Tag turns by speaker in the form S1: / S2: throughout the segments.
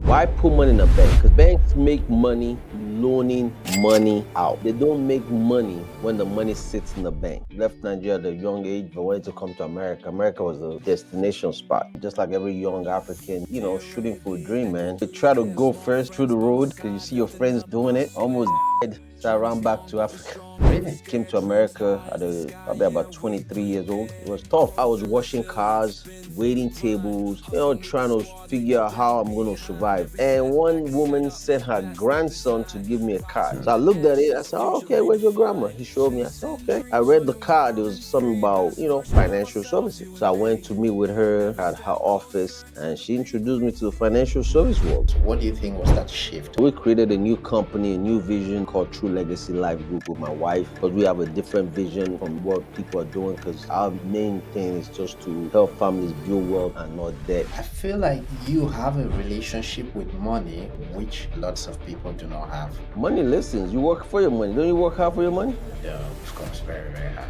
S1: Why put money in a bank? Because banks make money loaning money out. They don't make money when the money sits in the bank. Left Nigeria at a young age, but wanted to come to America. America was a destination spot. Just like every young African, shooting for a dream, man. They try to go first through the road because you see your friends doing it. Almost died. So I ran back to Africa.
S2: Really?
S1: Came to America at probably about 23 years old. It was tough. I was washing cars, waiting tables, trying to figure out how I'm going to survive. And one woman sent her grandson to give me a card. So I looked at it. I said, oh, okay, where's your grandma? He showed me. I said, okay. I read the card. There was something about, financial services. So I went to meet with her at her office and she introduced me to the financial service world.
S2: So what do you think was that shift?
S1: We created a new company, a new vision called True Legacy Life Group with my wife because we have a different vision from what people are doing because our main thing is just to help families build wealth and not debt.
S2: I feel like you have a relationship with money which lots of people do not have.
S1: Money listens. You work for your money. Don't you work hard for your money?
S2: Yeah, of course, very, very hard.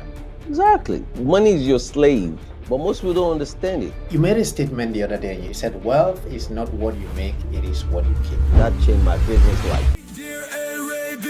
S1: Exactly. Money is your slave, but most people don't understand it.
S2: You made a statement the other day. You said wealth is not what you make, it is what you keep.
S1: That changed my business life.
S3: Dear ARREYB.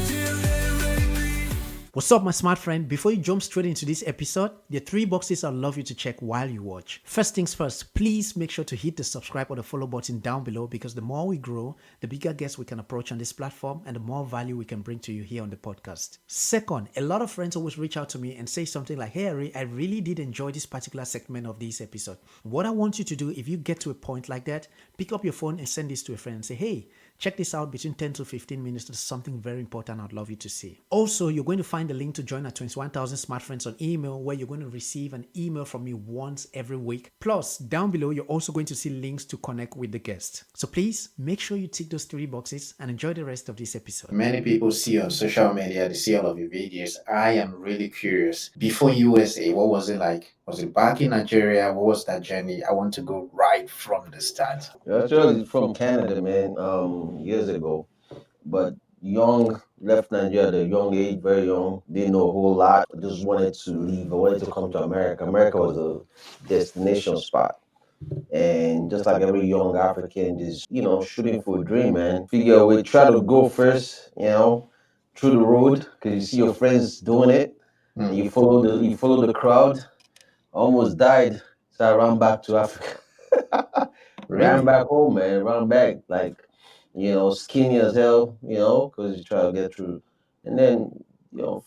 S3: Dear ARREYB.
S4: What's up, my smart friend? Before you jump straight into this episode, there are 3 boxes I'd love you to check while you watch. First things first, please make sure to hit the subscribe or the follow button down below because the more we grow, the bigger guests we can approach on this platform and the more value we can bring to you here on the podcast. Second, a lot of friends always reach out to me and say something like, hey, Arrey, I really did enjoy this particular segment of this episode. What I want you to do, if you get to a point like that, pick up your phone and send this to a friend and say, hey, check this out between 10 to 15 minutes. There's something very important I'd love you to see. Also, you're going to find the link to join our 21,000 smart friends on email where you're going to receive an email from me once every week. Plus, down below, you're also going to see links to connect with the guest. So please make sure you tick those 3 boxes and enjoy the rest of this episode.
S2: Many people see on social media, they see all of your videos. I am really curious. Before USA, what was it like? Was it back in Nigeria? What was that journey? I want to go right from the start.
S1: Actually, from Canada, man, years ago. But young, left Nigeria at a young age, very young, didn't know a whole lot. Just wanted to leave. I wanted to come to America. America was a destination spot. And just like every young African, just, shooting for a dream, man. Figure a way, try to go first, through the road, because you see your friends doing it. And you follow the crowd. Almost died. So I ran back to Africa. Ran back home, man. Ran back like, skinny as hell, because you try to get through. And then,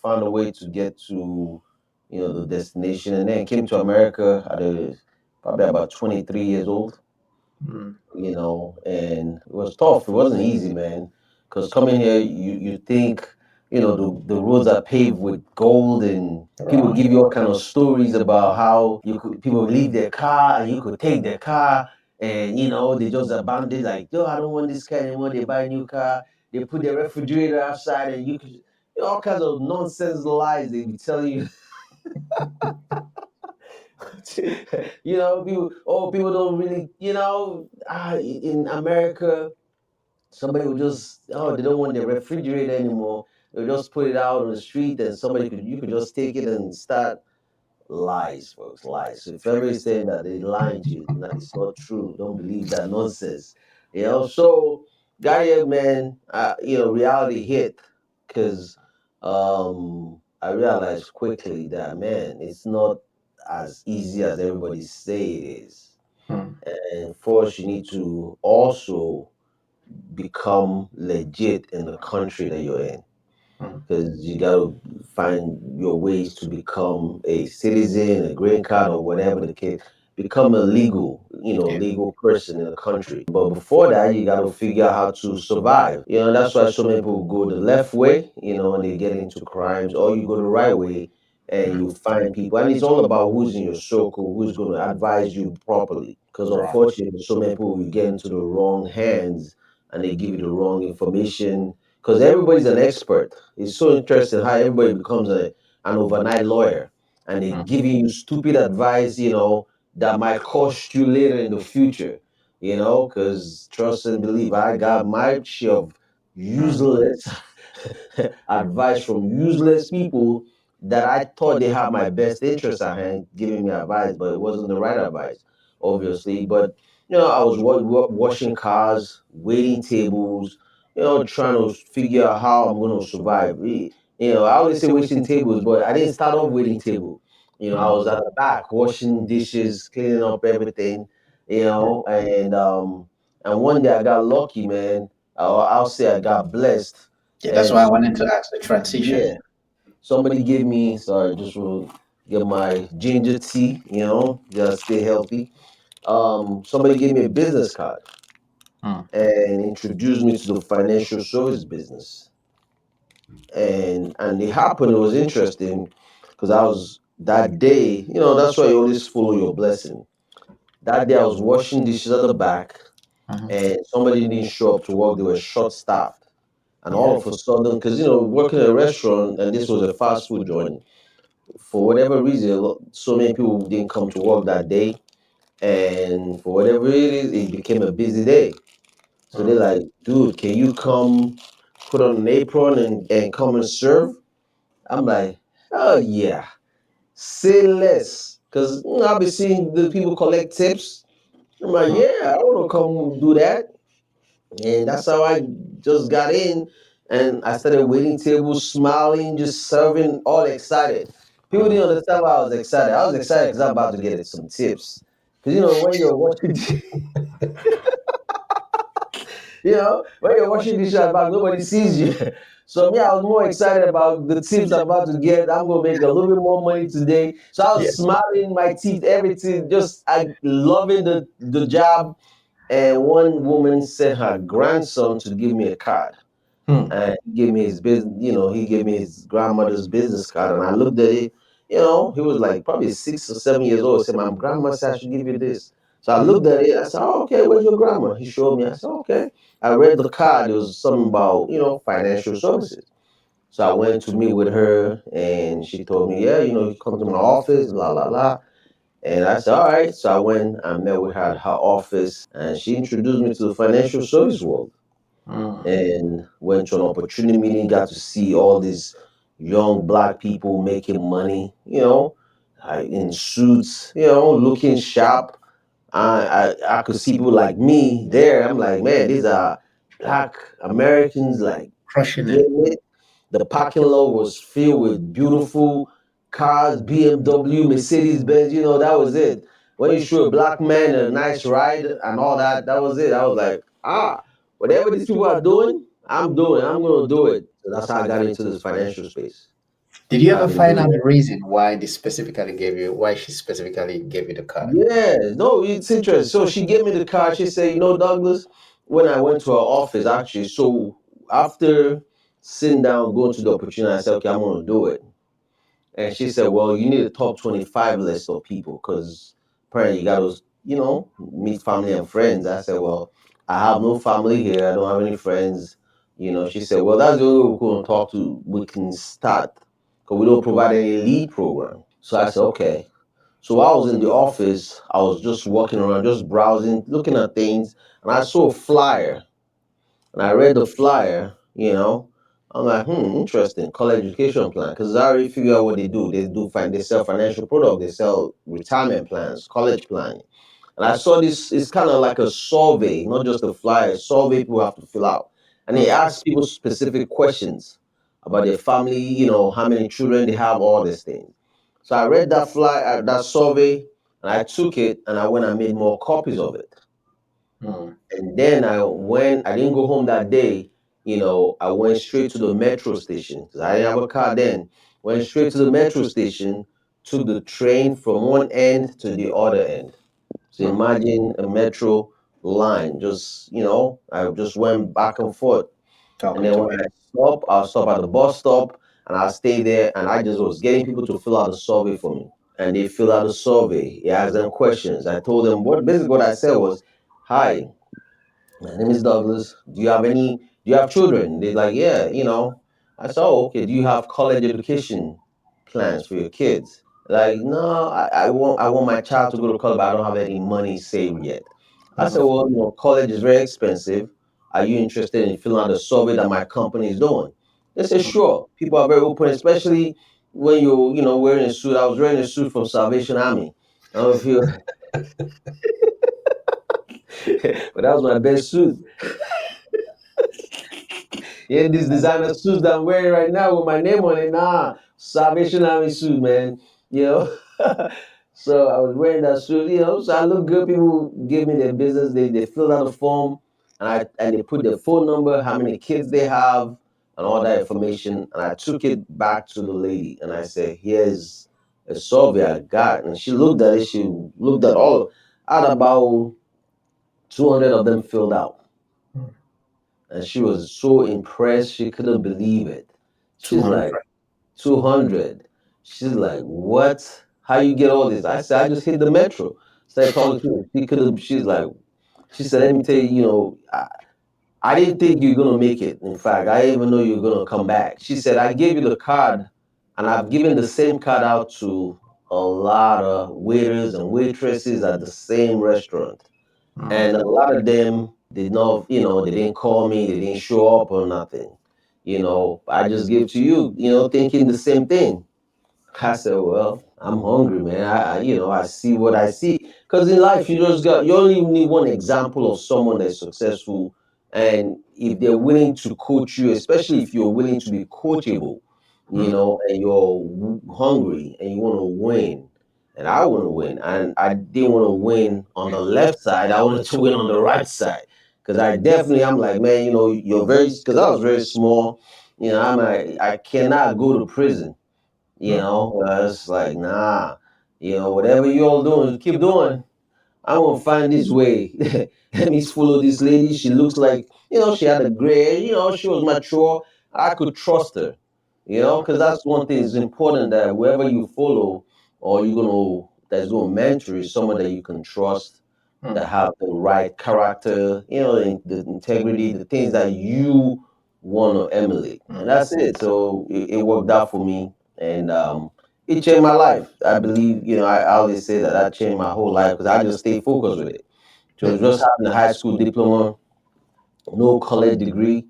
S1: found a way to get to, the destination. And then came to America at probably about 23 years old,
S2: Mm.
S1: and it was tough. It wasn't easy, man. Because coming here, you think, the roads are paved with gold and people give you all kind of stories about how people leave their car and you could take their car and, they just abandon it like, yo, I don't want this car anymore. They buy a new car. They put their refrigerator outside and you could, all kinds of nonsense lies they be telling you. People don't really, in America, somebody would just, they don't want their refrigerator anymore. They'll just put it out on the street and you could just take it and start lies, folks, lies. So if everybody's saying that they're lying to you, that it's not true. Don't believe that nonsense. So got here, man, reality hit because I realized quickly that, man, it's not as easy as everybody say it is.
S2: Hmm.
S1: And first, you need to also become legit in the country that you're in.
S2: Hmm.
S1: Because you got to find your ways to become a citizen, a green card, or whatever the case. Become a legal person in the country. But before that, you got to figure out how to survive. That's why so many people go the left way, and they get into crimes, or you go the right way and you find people. And it's all about who's in your circle, who's going to advise you properly. Because unfortunately, so many people will get into the wrong hands and they give you the wrong information because everybody's an expert. It's so interesting how everybody becomes an overnight lawyer and they're giving you stupid advice, that might cost you later in the future, because trust and believe, I got my share of useless advice from useless people that I thought they have my best interest at hand, giving me advice, but it wasn't the right advice, obviously. But I was washing cars, waiting tables, trying to figure out how I'm going to survive. I always say waiting tables, but I didn't start off waiting table. I was at the back washing dishes, cleaning up everything. And one day I got lucky, man. I'll say I got blessed,
S2: Yeah, that's
S1: and
S2: why I wanted to ask the transition.
S1: yeah, somebody gave me, sorry, just will get my ginger tea, just stay healthy. Somebody gave me a business card
S2: Hmm.
S1: and introduced me to the financial service business. And it happened, it was interesting because I was that day, that's why you always follow your blessing. That day I was washing dishes at the back
S2: Mhm.
S1: and somebody didn't show up to work, they were short staffed. And all
S2: Yeah.
S1: of a sudden, because working in a restaurant and this was a fast food joint, for whatever reason, so many people didn't come to work that day, and for whatever it is, it became a busy day. So they're
S2: Hmm.
S1: like, "Dude, can you come put on an apron and come and serve?" I'm like, "Oh yeah, say less," because I've been seeing the people collect tips. I'm like,
S2: Hmm.
S1: "Yeah, I want to come do that," and that's how I just got in, and I started waiting tables, smiling, just serving, all excited. People didn't understand why I was excited. I was excited because I'm about to get some tips. Because when you're watching, when you're washing dishes at back, nobody sees you. So me, I was more excited about the tips I'm about to get. I'm gonna make a little bit more money today. So I was
S2: Yeah.
S1: smiling, my teeth, everything, just I loving the job. And one woman sent her grandson to give me a card.
S2: Hmm.
S1: And he gave me his business, he gave me his grandmother's business card, and I looked at it. He was like probably 6 or 7 years old. He said, "My grandma said I should give you this." So I looked at it. I said, "Oh, okay, where's your grandma?" He showed me. I said, "Okay." I read the card. It was something about financial services. So I went to meet with her, and she told me, "Yeah, you come to my office, blah blah blah." And I said, "All right." So I went and met with her at her office, and she introduced me to the financial service world
S2: Hmm.
S1: and went to an opportunity meeting, got to see all these young black people making money, in suits, looking sharp. I could see people like me there. I'm like, man, these are black Americans, like
S2: Crushing it.
S1: getting it. The parking lot was filled with beautiful cars, BMW, Mercedes Benz. That was it. When you show a black man a nice ride and all that, that was it. I was like, whatever these people are doing, I'm doing. I'm gonna do it. So that's how I got into this financial space.
S2: Did you
S1: I've
S2: ever
S1: been
S2: find
S1: doing
S2: out
S1: it.
S2: the reason why why she specifically gave you the card?
S1: Yeah, no, it's interesting. So she gave me the card. She said, Douglas, when I went to her office, actually, so after sitting down, going to the opportunity, I said, okay, I'm gonna do it. And she said, well, you need a top 25 list of people because apparently you got to, meet family and friends. I said, well, I have no family here. I don't have any friends. She said, well, that's the only way we're going to talk to. We can start because we don't provide any lead program. So I said, okay. So while I was in the office, I was just walking around, just browsing, looking at things, and I saw a flyer and I read the flyer, I'm like, interesting, college education plan. Because I already figure out what they do. They sell financial product, they sell retirement plans, college planning. And I saw this, it's kind of like a survey, not just a flyer, a survey people have to fill out. And they ask people specific questions about their family, how many children they have, all these things. So I read that flyer, that survey, and I took it and I went and made more copies of it.
S2: Hmm.
S1: And then I didn't go home that day, I went straight to the metro station because I didn't have a car then. Went straight to the metro station, took the train from one end to the other end. So
S2: Hmm.
S1: imagine a metro line, just, I just went back and forth. And
S2: Talking
S1: then
S2: to
S1: when
S2: me.
S1: I'll stop at the bus stop and I'll stay there and I just was getting people to fill out a survey for me. And they fill out a survey. You ask them questions. I told them basically what I said was, hi, my name is Douglas. Do you have children? They're like, yeah, I said, oh, okay. Do you have college education plans for your kids? Like, no, I want my child to go to college, but I don't have any money saved yet. I said,
S2: Hmm.
S1: well, college is very expensive. Are you interested in filling out a survey that my company is doing? They said, sure. People are very open, especially when you're wearing a suit. I was wearing a suit from Salvation Army. I don't know if you, but that was my best suit. Yeah, these designer suits that I'm wearing right now with my name on it. Nah, Salvation Army suit, man. You know. So I was wearing that suit. So I look good. People give me their business. They fill out a form, and they put their phone number, how many kids they have, and all that information. And I took it back to the lady, and I said, "Here's a survey I got." And she looked at it. She looked at all. I had about 200 of them filled out, and she was so impressed. She couldn't believe it. She's
S2: 200.
S1: like, 200. She's like, what? How you get all this? I said, I just hit the metro. Started talking to her. She could have. She's like, she said, let me tell you, I didn't think you're gonna make it. In fact, I didn't even know you were gonna come back. She said, I gave you the card, and I've given the same card out to a lot of waiters and waitresses at the same restaurant. And a lot of them did not, they didn't call me, they didn't show up or nothing. I just give to you, thinking the same thing. I said, well, I'm hungry, man. I see what I see. Because in life, you only need one example of someone that's successful. And if they're willing to coach you, especially if you're willing to be coachable, and you're hungry and you want to win, and I want to win, and I didn't want to win on the left side. I wanted to win on the right side. Because I'm like, man, you're because I was very small. I cannot go to prison. It's like, nah, whatever you all doing, keep doing. I'm gonna find this way. Let me follow this lady. She looks like, she had a gray, she was mature. I could trust her, because that's one thing. It's important that whoever you follow or that's gonna mentor is someone that you can trust, that have the right character, the integrity, the things that you want to emulate. And that's it. So it worked out for me. And it changed my life. I believe, I always say that changed my whole life because I just stayed focused with it. So just having a high school diploma, no college degree,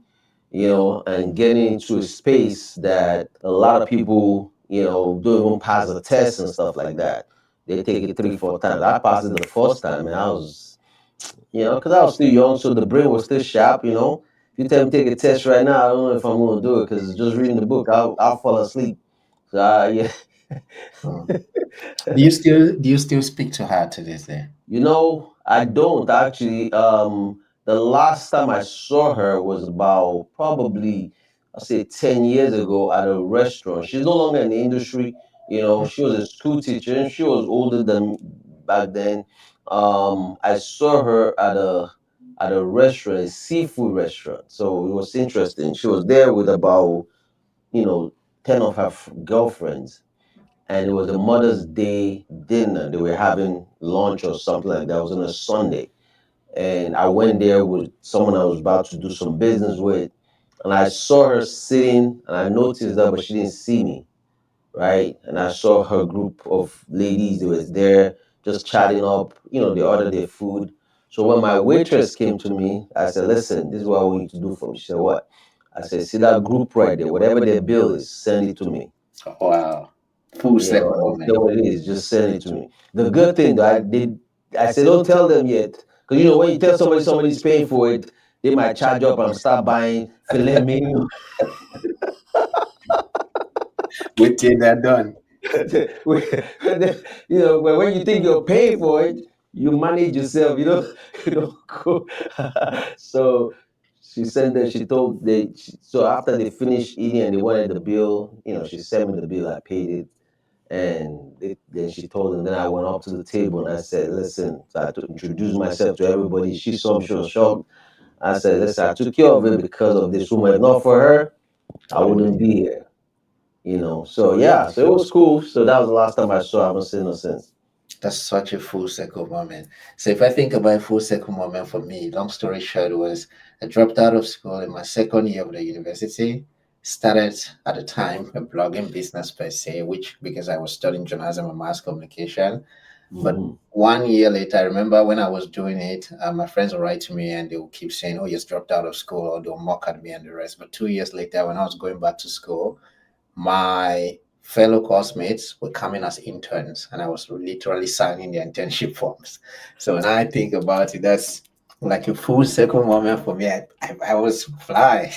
S1: and getting into a space that a lot of people, don't even pass a test and stuff like that. They take it three, four times. I passed it the first time, and I was, because I was still young, so the brain was still sharp. If you tell me to take a test right now, I don't know if I'm going to do it because just reading the book, I'll fall asleep. So yeah.
S2: Do you still speak to her to this day?
S1: I don't actually. The last time I saw her was about probably, I'll say 10 years ago at a restaurant. She's no longer in the industry. She was a school teacher and she was older than back then. I saw her at a restaurant, a seafood restaurant. So it was interesting. She was there with about, you know, 10 of her girlfriends, and it was a Mother's Day dinner. They were having lunch or something like that. It was on a Sunday. And I went there with someone I was about to do some business with. And I saw her sitting and I noticed that, but she didn't see me, right? And I saw her group of ladies that was there just chatting up, they ordered their food. So when my waitress came to me, I said, listen, this is what I want you to do for me. She said, what? I said, see that group right there, whatever their bill is, send it to me.
S2: Wow. Full circle
S1: I don't
S2: moment.
S1: care what it is, just send it to me. The good thing though, I said, don't tell them yet. Because when you tell somebody's paying for it, they might charge up and start buying filet mignon.
S2: Wait till they're done.
S1: When you think you're paying for it, you manage yourself, you don't go. So she sent them, she told so after they finished eating and they wanted the bill, she sent me the bill, I paid it. And then she told them, then I went up to the table and I said, listen, so I had to introduce myself to everybody. She saw me, she was shocked. I said, listen, I took care of it because of this woman. If not for her, I wouldn't be here. So yeah, so it was cool. So that was the last time I saw her. I haven't seen her since.
S2: That's such a full circle moment. So if I think about full circle moment for me, long story short was I dropped out of school in my second year of the university, started at the time a blogging business per se, which because I was studying journalism and mass communication. But
S1: Mhm.
S2: 1 year later, I remember when I was doing it, my friends would write to me and they would keep saying, "Oh, you just dropped out of school," or they'll mock at me and the rest. But 2 years later, when I was going back to school, my fellow classmates were coming as interns, and I was literally signing their internship forms. So when I think about it, that's like a full circle moment for me. I was fly.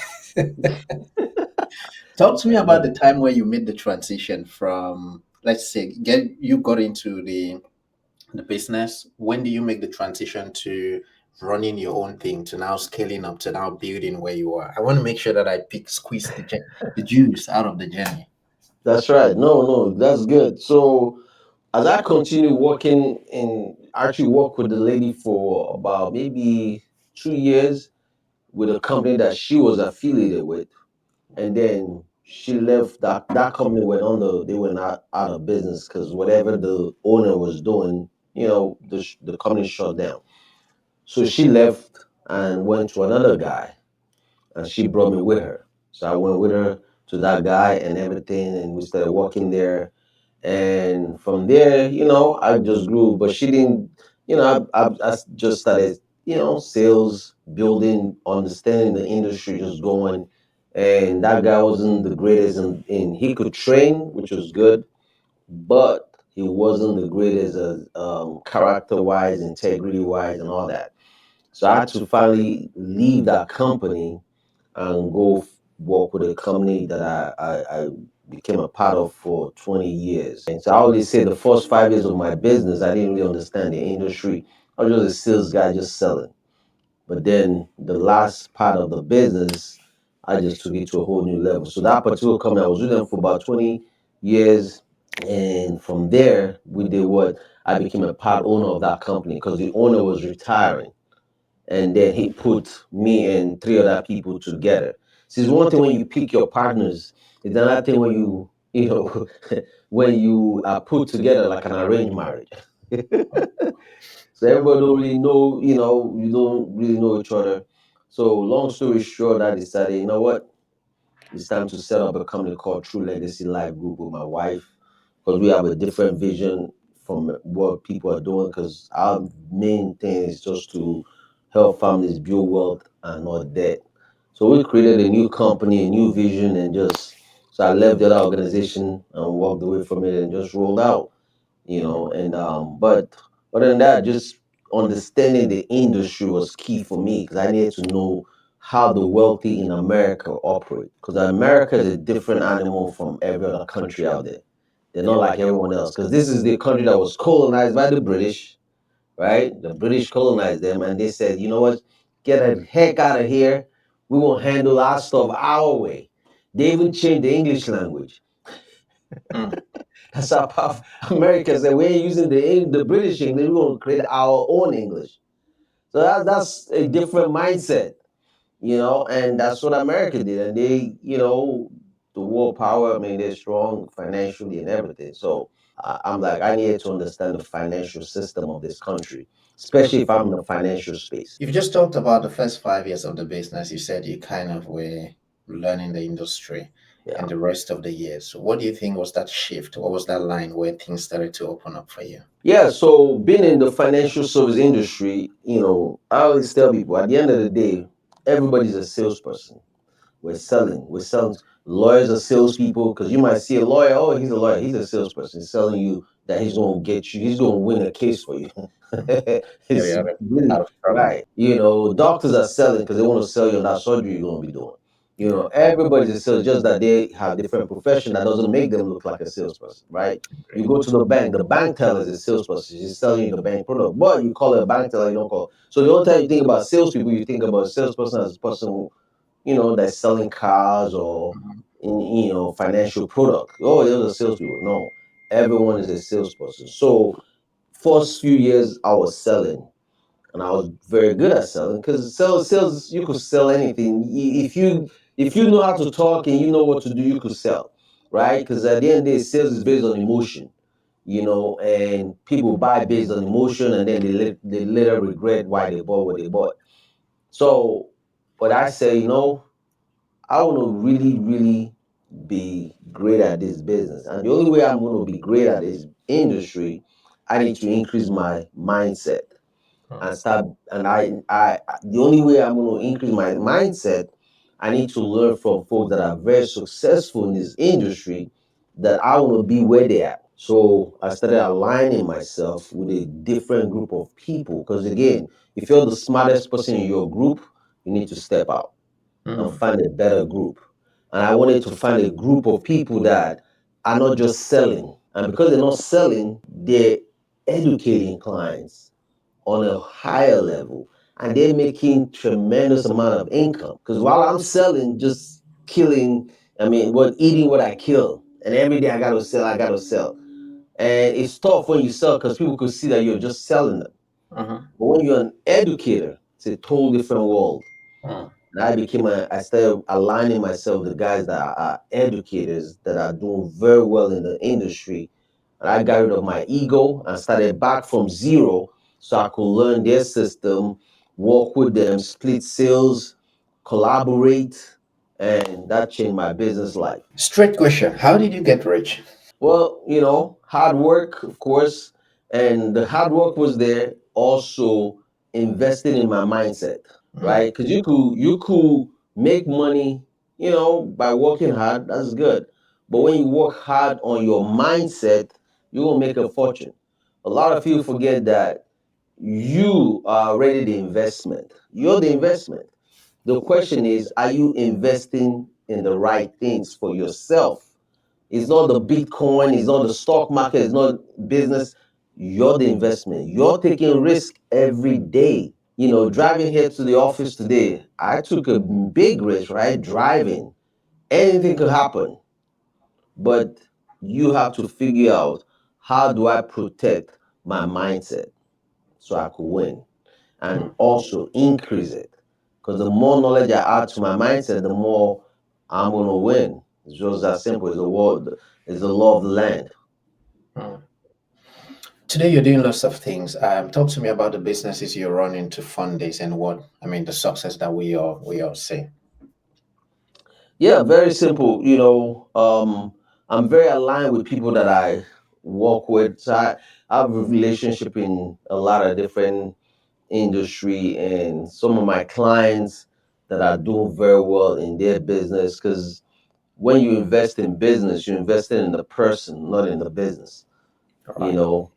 S2: Talk to me about the time where you made the transition from, let's say, got into the business. When do you make the transition to running your own thing, to now scaling up, to now building where you are? I want to make sure that I squeeze the juice out of the journey.
S1: That's right. No, no, that's good. So as I continue working in, actually work with the lady for about maybe 2 years with a company that she was affiliated with, and then she left. That company went under. They went out of business because whatever the owner was doing, the company shut down. So she left and went to another guy, and she brought me with her. So I went with her to that guy and everything, and we started working there. And from there, I just grew. But she didn't. I just started, sales, building, understanding the industry, just going. And that guy wasn't the greatest, and he could train, which was good, but he wasn't the greatest as character wise, integrity wise, and all that. So I had to finally leave that company and go work with a company that I became a part of for 20 years. And so I always say the first 5 years of my business, I didn't really understand the industry. I was just a sales guy just selling. But then the last part of the business, I just took it to a whole new level. So that particular company, I was with them for about 20 years. And from there, we did what? I became a part owner of that company because the owner was retiring, and then he put me and three other people together. See, it's one thing when you pick your partners, it's another thing when when you are put together like an arranged marriage. So everybody don't really know, you don't really know each other. So long story short, I decided, you know what? It's time to set up a company called True Legacy Life Group with my wife because we have a different vision from what people are doing. Because our main thing is just to help families build wealth and not debt. So we created a new company, a new vision, and just so I left the other organization and walked away from it and just rolled out. And but other than that, just understanding the industry was key for me because I needed to know how the wealthy in America operate. Because America is a different animal from every other country out there. They're not like everyone else. Because this is the country that was colonized by the British, right? The British colonized them, and they said, you know what? Get the heck out of here. We will handle our stuff our way. They even changed the English language.
S2: Mm.
S1: That's how powerful America said. We ain't using the British English. We're gonna create our own English. So that's a different mindset, and that's what America did. And they, the world power. I mean, they're strong financially and everything. So I'm like, I needed to understand the financial system of this country, especially if I'm in the financial space.
S2: You've just talked about the first 5 years of the business. You said you kind of were learning the industry
S1: Yeah.
S2: and the rest of the years. So what do you think was that shift? What was that line where things started to open up for you?
S1: Yeah, so being in the financial service industry, I always tell people at the end of the day, everybody's a salesperson. We're selling. We're selling. Lawyers are salespeople because you might see a lawyer. Oh, he's a lawyer. He's a salesperson. He's selling you that he's going to get you. He's going to win a case for you.
S2: Yeah,
S1: It's
S2: yeah, out
S1: really
S2: of trouble.
S1: right. Doctors are selling because they want to sell you on that surgery you're going to be doing. Everybody's a sales, just that they have different profession. That doesn't make them look like a salesperson, right? You go to the bank. The bank teller is a salesperson. She's selling you the bank product, but you call it a bank teller. You don't call. So the only time you think about salespeople, you think about a salesperson as a person who that's selling cars or financial product. Oh, those are salespeople. No, everyone is a salesperson. So first few years I was selling, and I was very good at selling because sales you could sell anything. If you know how to talk and you know what to do, you could sell, right? Because at the end of the day, sales is based on emotion. And people buy based on emotion, and then they later regret why they bought what they bought. So, but I say, I want to really, really be great at this business. And the only way I'm going to be great at this industry, I need to increase my mindset and start. And the only way I'm going to increase my mindset, I need to learn from folks that are very successful in this industry that I want to be where they are. So I started aligning myself with a different group of people. Because again, if you're the smartest person in your group, you need to step out and
S2: Mm.
S1: find a better group. And I wanted to find a group of people that are not just selling. And because they're not selling, they're educating clients on a higher level, and they're making tremendous amount of income. Because while I'm selling, just killing, I mean, what eating what I kill, and every day I gotta sell, and it's tough when you sell because people could see that you're just selling them.
S2: Mhm.
S1: But when you're an educator, it's a total different world.
S2: Mm.
S1: And I started aligning myself with the guys that are educators that are doing very well in the industry. And I got rid of my ego and started back from zero so I could learn their system, work with them, split sales, collaborate, and that changed my business life.
S2: Straight question. How did you get rich?
S1: Well, hard work, of course, and the hard work was there. Also, investing in my mindset,
S2: Mm.
S1: right? Because you could make money, by working hard. That's good, but when you work hard on your mindset, you will make a fortune. A lot of people forget that you are already the investment. You're the investment. The question is, are you investing in the right things for yourself? It's not the Bitcoin, it's not the stock market, it's not business. You're the investment. You're taking risk every day. Driving here to the office today, I took a big risk, right? Driving. Anything could happen. But you have to figure out, how do I protect my mindset so I could win and
S2: Mm.
S1: also increase it? Because the more knowledge I add to my mindset, the more I'm gonna win. It's just that simple. It's the law of the land.
S2: Mm. Today you're doing lots of things. Talk to me about the businesses you're running to fund this and what I mean the success that we all see.
S1: Yeah, very simple. I'm very aligned with people that I work with. So I have a relationship in a lot of different industry, and some of my clients that are doing very well in their business. Because when you invest in business, you're investing in the person, not in the business.
S2: All
S1: You
S2: right.
S1: know,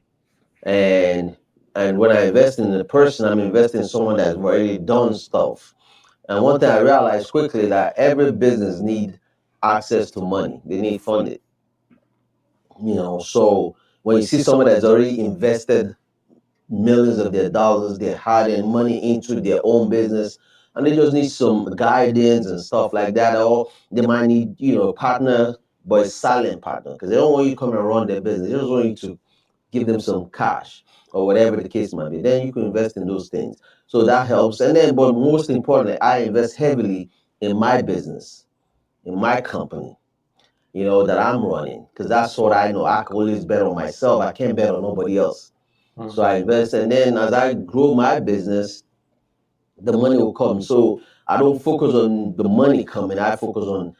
S1: and and when I invest in the person, I'm investing in someone that's already done stuff. And one thing I realized quickly, that every business need access to money. They need funding. So when you see someone that's already invested millions of their dollars, they're hiding money into their own business, and they just need some guidance and stuff like that. Or they might need, a partner, but a silent partner, because they don't want you to come and run their business. They just want you to give them some cash or whatever the case might be. Then you can invest in those things. So that helps. And then, but most importantly, I invest heavily in my business, in my company, that I'm running, because that's what I know. I can always bet on myself. I can't bet on nobody else. So
S2: Mm.
S1: I invest, and then as I grow my business, the money will come. So I don't focus on the money coming. I focus on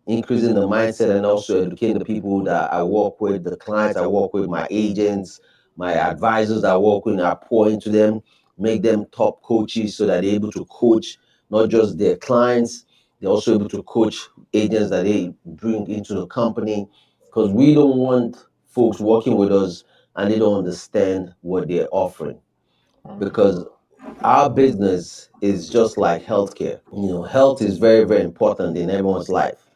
S1: increasing the mindset and also educating the people that I work with, the clients I work with, my agents, my advisors that I work with. I pour into them, make them top coaches so that they're able to coach not just their clients, they're also able to coach agents that they bring into the company. Because we don't want folks working with us and they don't understand what they're offering.
S2: Mm.
S1: Because our business is just like healthcare. Health is very, very important in everyone's life.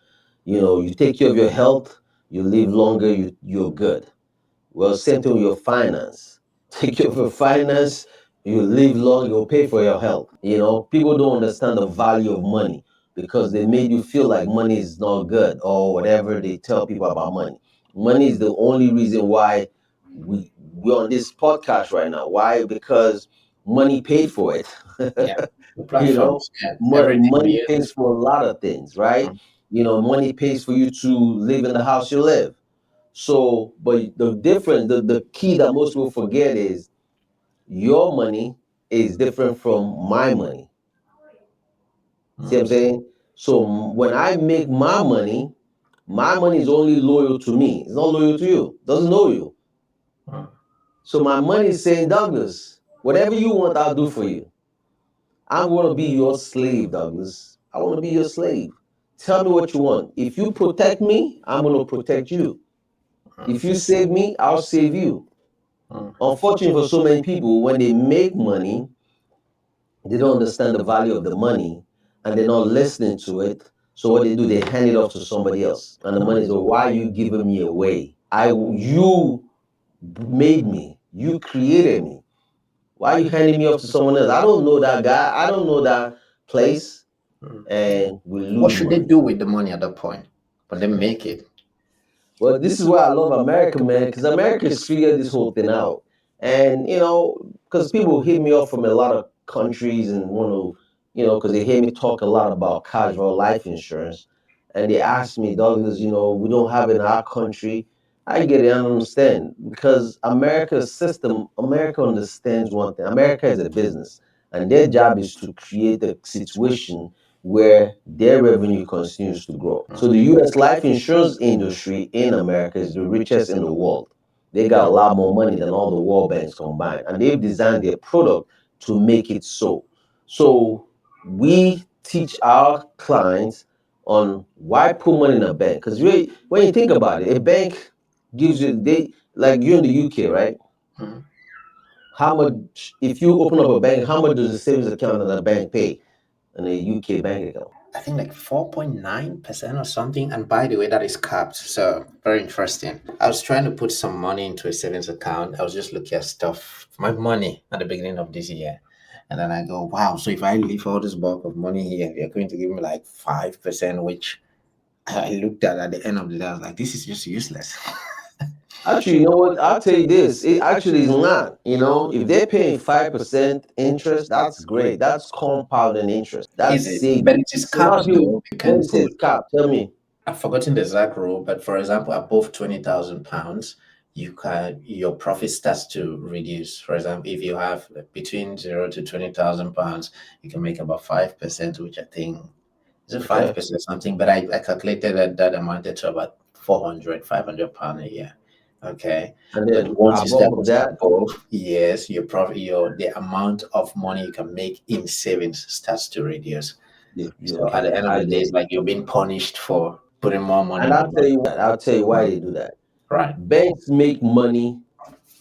S1: You take care of your health, you live longer, you're good. Well, same thing with your finance. Take care of your finance, you live long, you'll pay for your health. People don't understand the value of money because they made you feel like money is not good or whatever they tell people about money. Money is the only reason why we're on this podcast right now. Why? Because money paid for it.
S2: Yeah. The
S1: you know,
S2: platforms. Yeah. Everything we
S1: money pays
S2: use.
S1: for a lot of things, right?
S2: Mm.
S1: Money pays for you to live in the house you live. So, but the difference, the key that most people forget is your money is different from my money. See what I'm
S2: Mm.
S1: saying? So when I make my money is only loyal to me. It's not loyal to you. It doesn't know you.
S2: Mm.
S1: So my money is saying, Douglas, whatever you want, I'll do for you. I'm going to be your slave, Douglas. I want to be your slave. Tell me what you want. If you protect me, I'm going to protect you. If you save me, I'll save you.
S2: Mm.
S1: Unfortunately for so many people, when they make money, they don't understand the value of the money and they're not listening to it. So what they do, they hand it off to somebody else. And the money is, oh, why are you giving me away? You made me. You created me. Why are you handing me off to someone else? I don't know that guy. I don't know that place.
S2: Mm.
S1: And we
S2: What
S1: lose
S2: should they
S1: money.
S2: do with the money at that point? But they make it.
S1: Well, this is why I love America, man, because America has figured this whole thing out. And, because people hit me up from a lot of countries and want to, because they hear me talk a lot about casual life insurance. And they ask me, Douglas, we don't have it in our country. I get it, I understand. Because America's system, America understands one thing. America is a business, and their job is to create a situation where their revenue continues to grow. So the US life insurance industry in America is the richest in the world. They got a lot more money than all the world banks combined, and they've designed their product to make it so. So we teach our clients on why put money in a bank. Because really, when you think about it, a bank gives you, they like you in the UK, right?
S2: Mhm.
S1: How much, if you open up a bank, how much does a savings account in a bank pay in a UK bank account?
S2: I think like 4.9% or something. And by the way, that is capped. So very interesting. I was trying to put some money into a savings account. I was just looking at stuff, my money at the beginning of this year. And then I go, wow, so if I leave all this bulk of money here, they're going to give me like 5%, which I looked at the end of the day, I was like, this is just useless.
S1: Actually, you know what? I'll tell you this. It actually is not. If they're paying 5% interest, that's great. That's compounding interest. That's
S2: Is it? But
S1: saving.
S2: it is
S1: So now
S2: capped
S1: people,
S2: though. You
S1: when
S2: can
S1: you say
S2: put,
S1: it's cap, tell me.
S2: I've forgotten the exact rule, but for example, above £20,000, your profit starts to reduce. For example, if you have between £0 to £20,000, you can make about 5%, which I think is a
S1: Okay.
S2: 5% something. But I calculated that amounted to about 400, £500 a year. Okay,
S1: And
S2: but
S1: then
S2: once you start
S1: above of
S2: getting
S1: that,
S2: above, yes, your profit, the amount of money you can make in savings starts to reduce. So at
S1: okay,
S2: the end of
S1: I
S2: the day,
S1: get
S2: it's
S1: it.
S2: like you're being punished for putting more money
S1: And
S2: in the
S1: I'll tell
S2: bank.
S1: you what, I'll tell you why they do that.
S2: Right.
S1: Banks make money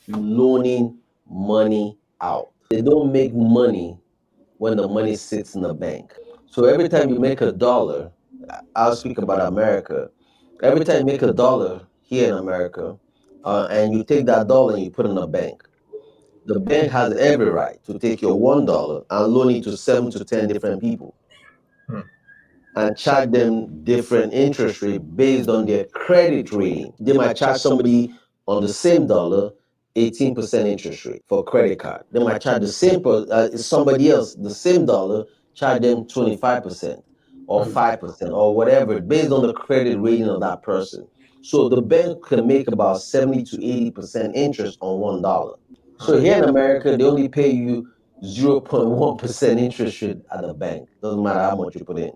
S1: loaning money out. They don't make money when the money sits in the bank. So every time you make a dollar, I'll speak about America. Every time you make a dollar here in America, and you take that dollar and you put it in a bank, the bank has every right to take your $1 and loan it to 7 to 10 different people
S2: Hmm.
S1: and charge them different interest rate based on their credit rating. They might charge somebody on the same dollar 18% interest rate for credit card. They might charge the same somebody else the same dollar, charge them 25% or 5% or whatever based on the credit rating of that person. So the bank can make about 70 to 80% interest on $1. So here in America, they only pay you 0.1% interest rate at the bank. Doesn't matter how much you put in.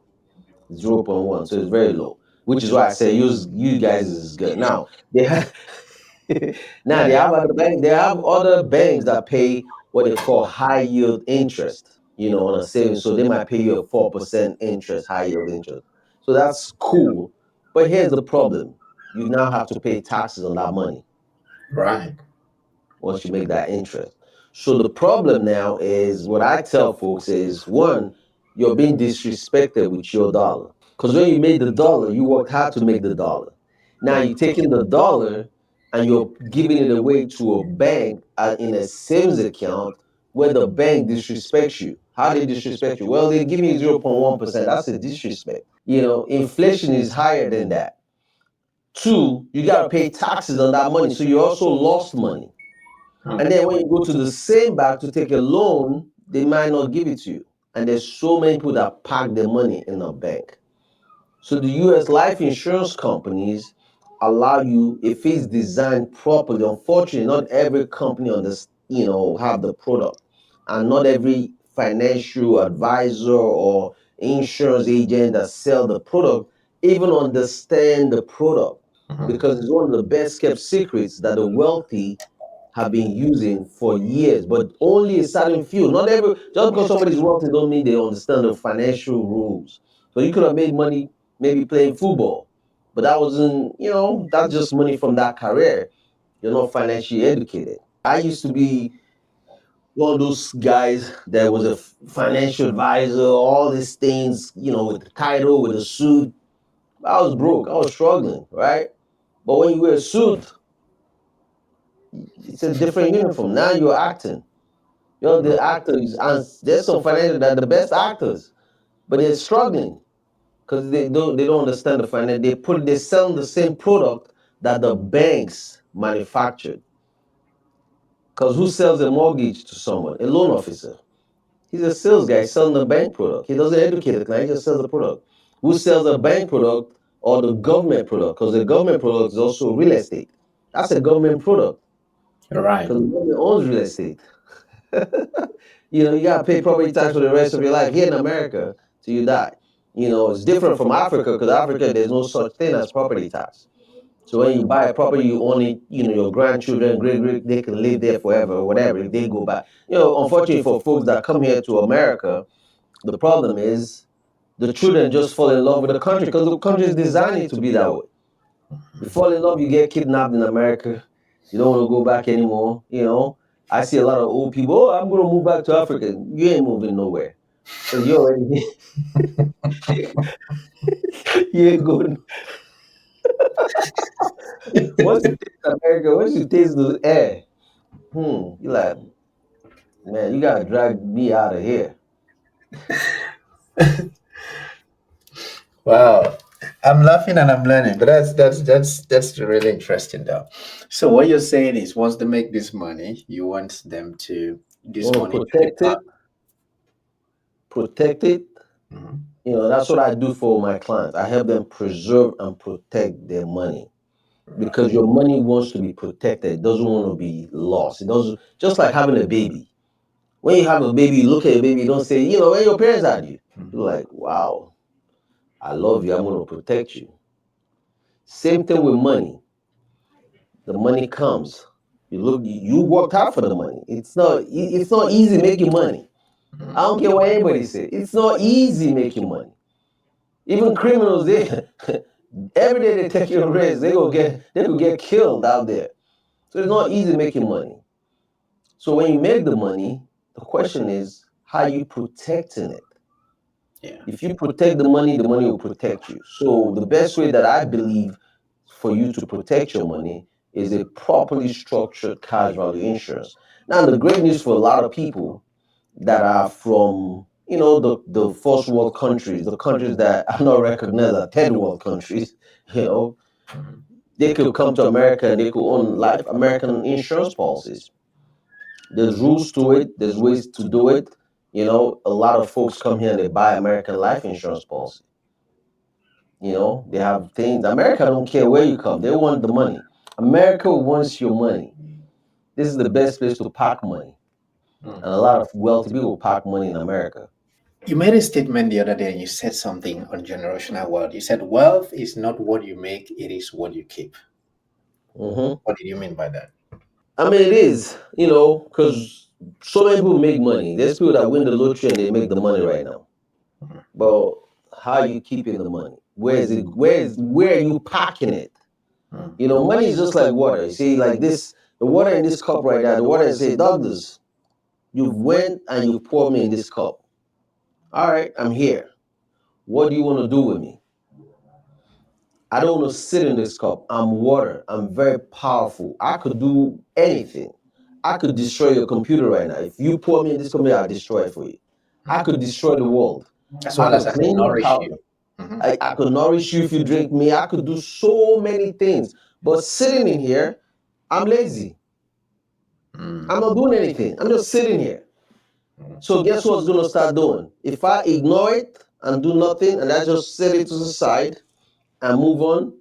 S1: 0.1, so it's very low. Which is why I say use you guys is good. Now they have now they have other banks. They have other banks that pay what they call high yield interest. On a savings. So they might pay you a 4% interest, high yield interest. So that's cool. But here's the problem: you now have to pay taxes on that money
S2: Right.
S1: once you make that interest. So the problem now is what I tell folks is one, you're being disrespected with your dollar. Because when you made the dollar, you worked hard to make the dollar. Now you're taking the dollar and you're giving it away to a bank in a savings account where the bank disrespects you. How they disrespect you? Well, they give you 0.1%. That's a disrespect. Inflation is higher than that. Two, you got to pay taxes on that money. So you also lost money. And then when you go to the same bank to take a loan, they might not give it to you. And there's so many people that park their money in a bank. So the US life insurance companies allow you, if it's designed properly. Unfortunately, not every company on this, have the product. And not every financial advisor or insurance agent that sell the product even understand the product
S2: Mhm.
S1: because it's one of the best kept secrets that the wealthy have been using for years, but only a certain few. Not every just because somebody's wealthy don't mean they understand the financial rules. So you could have made money maybe playing football, But that wasn't, that's just money from that career. You're not financially educated. I used to be one of those guys that was a financial advisor, all these things, with the title, with a suit. I was broke. I was struggling, right? But when you wear a suit, it's a different uniform. Now you're acting. The actors, and there's some financial that the best actors, but they're struggling because they don't understand the finance. They sell the same product that the banks manufactured. Because who sells a mortgage to someone? A loan officer. He's a sales guy selling the bank product. He doesn't educate the client, he just sells the product. Who sells a bank product or the government product? Because the government product is also real estate. That's a government product
S2: Right.
S1: because the government owns real estate. You gotta pay property tax for the rest of your life here in America till you die. It's different from Africa because Africa there's no such thing as property tax. So when you buy a property, you own it. Your grandchildren, great, they can live there forever or whatever. If they go back, unfortunately for folks that come here to America, the problem is the children just fall in love with the country because the country is designed to be that way. You fall in love, you get kidnapped in America. You don't want to go back anymore. I see a lot of old people. Oh, I'm gonna move back to Africa. You ain't moving nowhere because you already you ain't going. Once you taste America, once you taste the air, you like, man, you gotta drag me out of here.
S2: Wow. I'm laughing and I'm learning, but that's really interesting though. So what you're saying is once they make this money, you want them to
S1: You
S2: this
S1: want to
S2: money to
S1: protect it.
S2: Mhm.
S1: That's what I do for my clients. I help them preserve and protect their money because your money wants to be protected. It doesn't want to be lost. It doesn't. Just like having a baby. When you have a baby, you look at a baby. You don't say, where your parents are. You're like, wow, I love you. I'm going to protect you. Same thing with money. The money comes. You worked hard for the money. It's not easy making money. I don't care what anybody says. It's not easy making money. Even criminals, they every day they take your risk. They could get killed out there. So it's not easy making money. So when you make the money, the question is how you protecting it.
S2: Yeah.
S1: If you protect the money will protect you. So the best way that I believe for you to protect your money is a properly structured cash value insurance. Now the great news for a lot of people that are from the first world countries, the countries that are not recognized as third world countries, you know, they could come to America and they could own life American insurance policies. There's rules to it, there's ways to do it. A lot of folks come here and they buy American life insurance policy. They have things. America don't care where you come, they want the money. America wants your money. This is the best place to park money. And a lot of wealthy people park money in America.
S2: You made a statement the other day and you said something on generational wealth. You said wealth is not what you make, it is what you keep.
S1: Hmm.
S2: What did you mean by that?
S1: I mean, it is, because so many people make money. There's people that win the lottery and they make the money right now. But how are you keeping the money? Where is it? Where are you parking it? Money is just like water. You see, like this, the water in this cup right now. The water is say, Douglas, you've went and you poured me in this cup. All right, I'm here. What do you want to do with me? I don't want to sit in this cup. I'm water. I'm very powerful. I could do anything. I could destroy your computer right now. If you pour me in this computer, I'll destroy it for you. I could destroy the world.
S2: As
S1: I
S2: well as
S1: could
S2: I can
S1: clean your
S2: nourish
S1: house.
S2: you.
S1: I could nourish you if you drink me. I could do so many things. But sitting in here, I'm lazy. I'm not doing anything. I'm just sitting here. So guess what's gonna start doing? If I ignore it and do nothing and I just set it to the side and move on,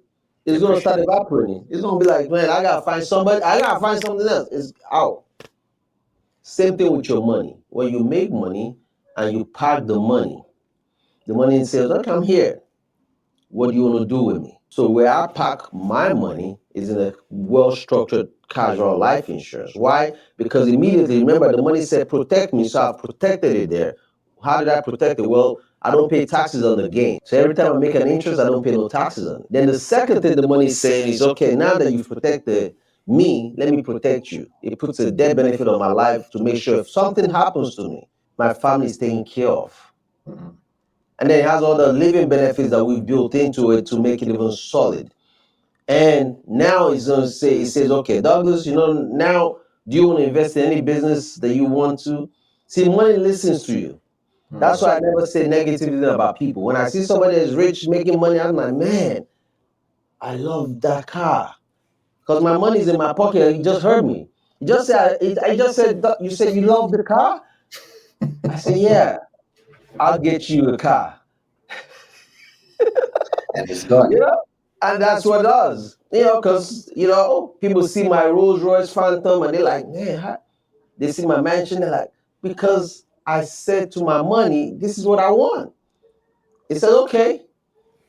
S1: it's gonna start evaporating. It's gonna be like, man, I gotta find somebody, I gotta find something else. It's out. Same thing with your money. When you make money and you park the money says, okay, I'm here. What do you want to do with me? So where I park my money is in a well-structured casual life insurance. Why? Because immediately, remember, the money said protect me, so I've protected it there. How did I protect it? Well, I don't pay taxes on the gain. So every time I make an interest, I don't pay no taxes on it. Then the second thing the money is saying is, okay, now that you've protected me, let me protect you. It puts a debt benefit on my life to make sure if something happens to me, my family is taken care of.
S2: Mhm.
S1: And then it has all the living benefits that we've built into it to make it even solid. And now it's going to say, it says, okay, Douglas, now do you want to invest in any business that you want to? See, money listens to you. That's why I never say negative thing about people. When I see somebody that's rich making money, I'm like, man, I love that car. Because my money's in my pocket. You just heard me. You just said, I just said, you said you love the car? I said, yeah, I'll get you a car.
S2: And it's gone.
S1: You know? And that's what it does. Because, people see my Rolls Royce Phantom and they're like, man, they see my mansion, they're like, because I said to my money, this is what I want. It said, okay,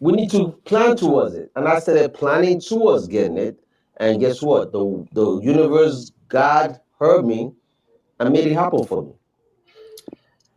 S1: we need to plan towards it. And I started planning towards getting it. And guess what? The universe, God heard me and made it happen for me.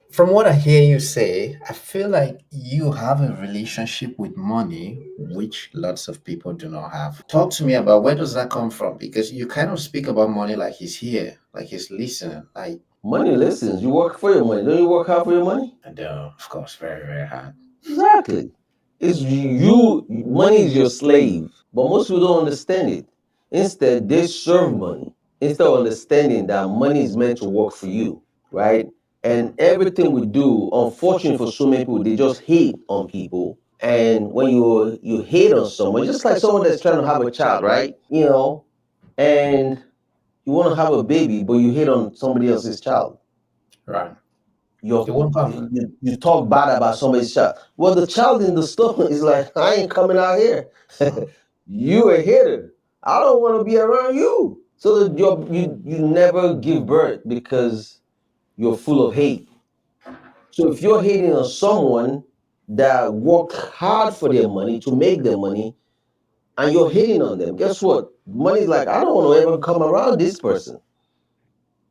S2: From what I hear you say, I feel like you have a relationship with money which lots of people do not have. Talk to me about where does that come from? Because you kind of speak about money like he's here, like he's listening. Like,
S1: Money listens. You work for your money. Don't you work hard for your money?
S2: I do, of course, very, very hard.
S1: Exactly. It's you. Money is your slave. But most people don't understand it. Instead, they serve money. Instead of understanding that money is meant to work for you, right? And everything we do, unfortunately for so many people, they just hate on people. And when you hate on someone, just like someone that's trying to have a child, right? And you want to have a baby, but you hate on somebody else's child.
S2: Right.
S1: You
S2: It won't come.
S1: you talk bad about somebody's child. Well, the child in the store is like, I ain't coming out here. You a hitter. I don't want to be around you. So that you never give birth because you're full of hate. So if you're hating on someone that worked hard for their money to make their money, and you're hating on them, guess what? Money's like, I don't want to ever come around this person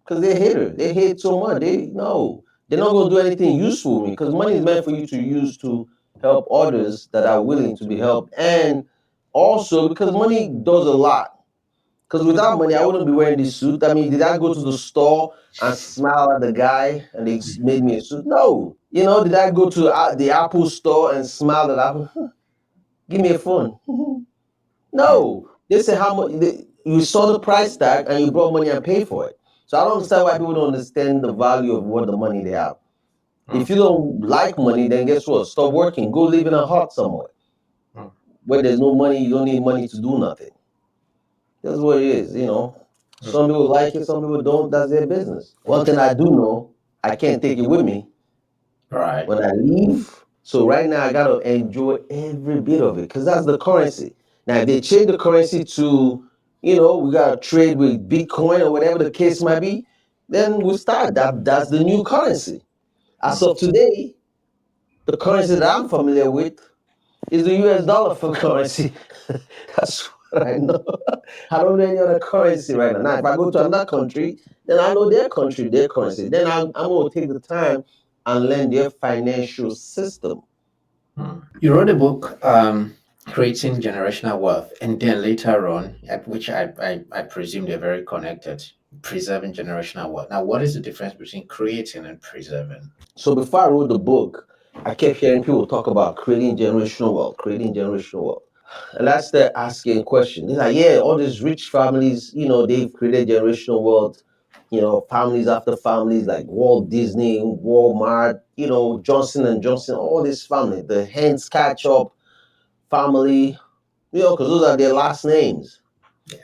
S1: because they're haters. They hate so much. They're not going to do anything useful for me because money is meant for you to use to help others that are willing to be helped, and also because money does a lot. Because without money, I wouldn't be wearing this suit. I mean, did I go to the store and smile at the guy and they made me a suit? No. Did I go to the Apple store and smile at Apple? Give me a phone. No. They say how much you saw the price tag and you brought money and paid for it. So I don't understand why people don't understand the value of what the money they have. If you don't like money, then guess what? Stop working. Go live in a hut somewhere. Where there's no money, you don't need money to do nothing. That's what it is. Some people like it, some people don't. That's their business. One thing I do know, I can't take it with me
S2: Right.
S1: when I leave. So right now I gotta enjoy every bit of it because that's the currency. Now if they change the currency to, we gotta trade with Bitcoin or whatever the case might be, then we start. That's the new currency. As of today, the currency that I'm familiar with is the US dollar for currency. That's what I know. I don't know any other currency right now. Now, if I go to another country, then I know their country, their currency. Then I'm going to take the time and learn their financial system.
S2: You wrote a book, Creating Generational Wealth, and then later on, at which I presume they're very connected, Preserving Generational Wealth. Now, what is the difference between creating and preserving?
S1: So before I wrote the book, I kept hearing people talk about creating generational wealth, creating generational wealth. And I started asking questions. They're like, yeah, all these rich families, they've created generational wealth. Families after families like Walt Disney, Walmart, Johnson and Johnson, all this family, the Hens Catch Up family, because those are their last names.
S2: Yeah.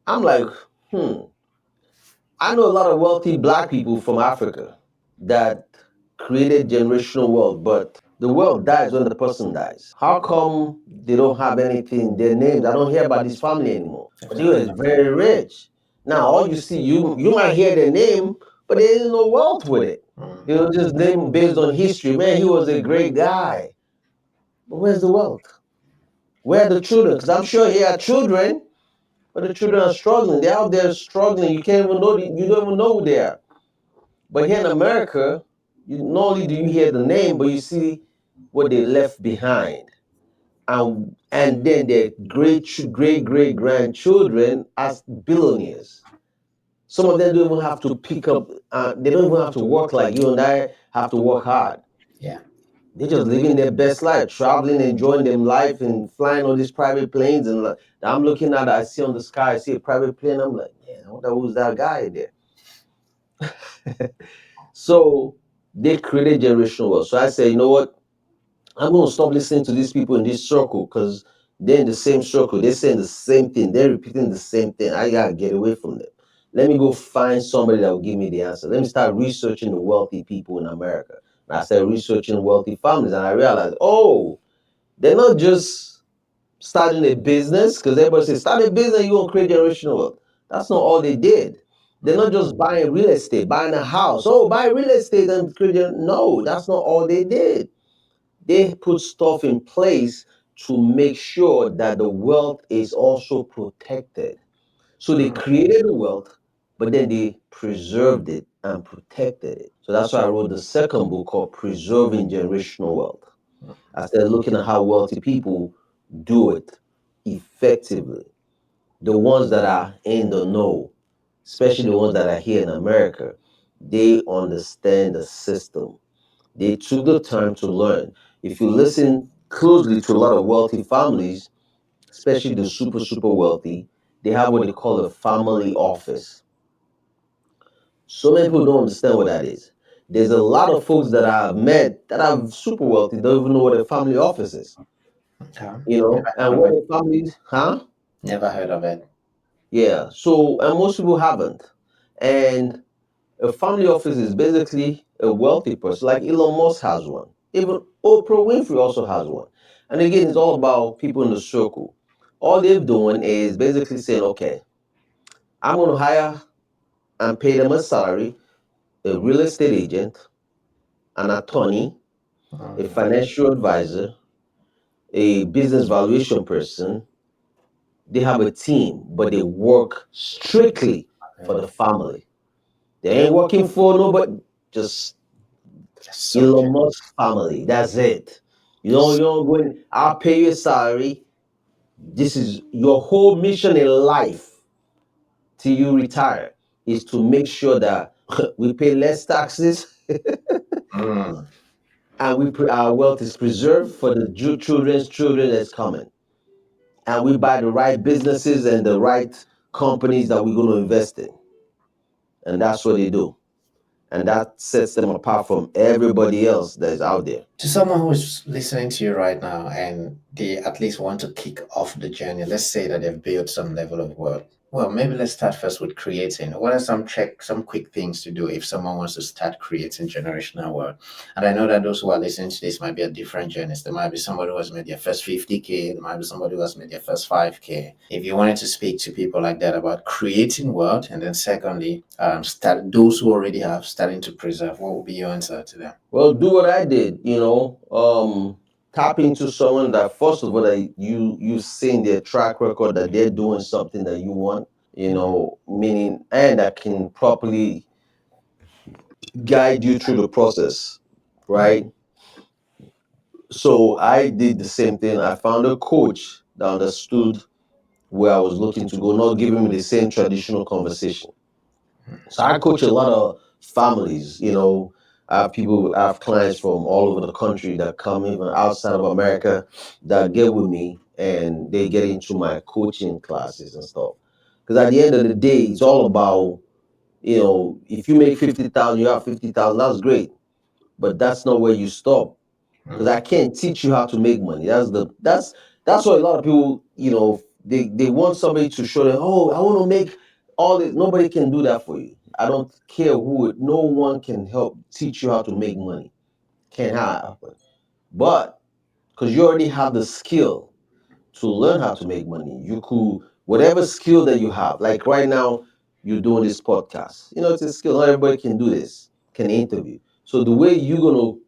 S1: I'm like, I know a lot of wealthy black people from Africa that created generational wealth, but the wealth dies when the person dies. How come they don't have anything, their names? I don't hear about this family anymore. But they were very rich. Now all you see, you might hear their name, but there is no wealth with it. Just name based on history. Man, he was a great guy. But where's the wealth? Where are the children? Because I'm sure he had children, but the children are struggling. They're out there struggling. You can't even know. You don't even know who they are. But here in America, You not only do you hear the name, but you see what they left behind, and then their great grandchildren as billionaires. Some of them don't even have to pick up. They don't even have to work like you and I have to work hard.
S2: Yeah.
S1: They're just living their best life, traveling, enjoying them life, and flying on these private planes. And like, I'm looking at it, I see on the sky, I see a private plane. I'm like, man, I wonder who's that guy there. So they created generational wealth. So I say, you know what? I'm gonna stop listening to these people in this circle because they're in the same circle. They're saying the same thing. They're repeating the same thing. I gotta get away from them. Let me go find somebody that will give me the answer. Let me start researching the wealthy people in America. And I started researching wealthy families, and I realized, oh, they're not just starting a business because everybody says start a business, you're gonna create generational wealth. That's not all they did. They're not just buying real estate, buying a house. Oh, buy real estate and create. No, that's not all they did. They put stuff in place to make sure that the wealth is also protected. So they created the wealth, but then they preserved it and protected it. So that's why I wrote the second book called Preserving Generational Wealth. I started looking at how wealthy people do it effectively. The ones that are in the know, especially the ones that are here in America, they understand the system. They took the time to learn. If you listen closely to a lot of wealthy families, especially the super wealthy, they have what they call a family office. So many people don't understand what that is. There's a lot of folks that I've met that are super wealthy, don't even know what a family office is.
S2: Okay.
S1: And what a family, huh?
S2: Never heard of it.
S1: Yeah. So, and most people haven't. And a family office is basically a wealthy person, like Elon Musk has one. Even Oprah Winfrey also has one. And again, it's all about people in the circle. All they're doing is basically saying, okay, I'm going to hire and pay them a salary, a real estate agent, an attorney, a financial advisor, a business valuation person. They have a team, but they work strictly for the family. They ain't working for nobody, just Elon
S2: Subject.
S1: Musk family. That's it. You don't go in, I'll pay you a salary. This is your whole mission in life till you retire is to make sure that we pay less taxes
S2: Mm.
S1: and our wealth is preserved for the children's children that's coming. And we buy the right businesses and the right companies that we're going to invest in. And that's what they do. And that sets them apart from everybody else that's out there.
S2: To someone who's listening to you right now and they at least want to kick off the journey, let's say that they've built some level of wealth. Well, maybe let's start first with creating. What are some quick things to do if someone wants to start creating generational wealth? And I know that those who are listening to this might be at different journeys. There might be somebody who has made their first 50K, there might be somebody who has made their first 5K. If you wanted to speak to people like that about creating wealth, and then secondly, start those who already have starting to preserve, what would be your answer to them?
S1: Well, do what I did, tap into someone that first of all that you've seen their track record that they're doing something that you want, meaning and that can properly guide you through the process, right? So I did the same thing. I found a coach that understood where I was looking to go, not giving me the same traditional conversation. So I coach a lot of families, I have clients from all over the country that come even outside of America that get with me and they get into my coaching classes and stuff. Because at the end of the day, it's all about, if you make 50,000, you have 50,000, that's great. But that's not where you stop because I can't teach you how to make money. That's why a lot of people, they want somebody to show them, oh, I want to make all this. Nobody can do that for you. I don't care who it. No one can help teach you how to make money. Can't happen. But because you already have the skill to learn how to make money, you could whatever skill that you have. Like right now, you're doing this podcast. It's a skill. Not everybody can do this. Can interview. So the way you're gonna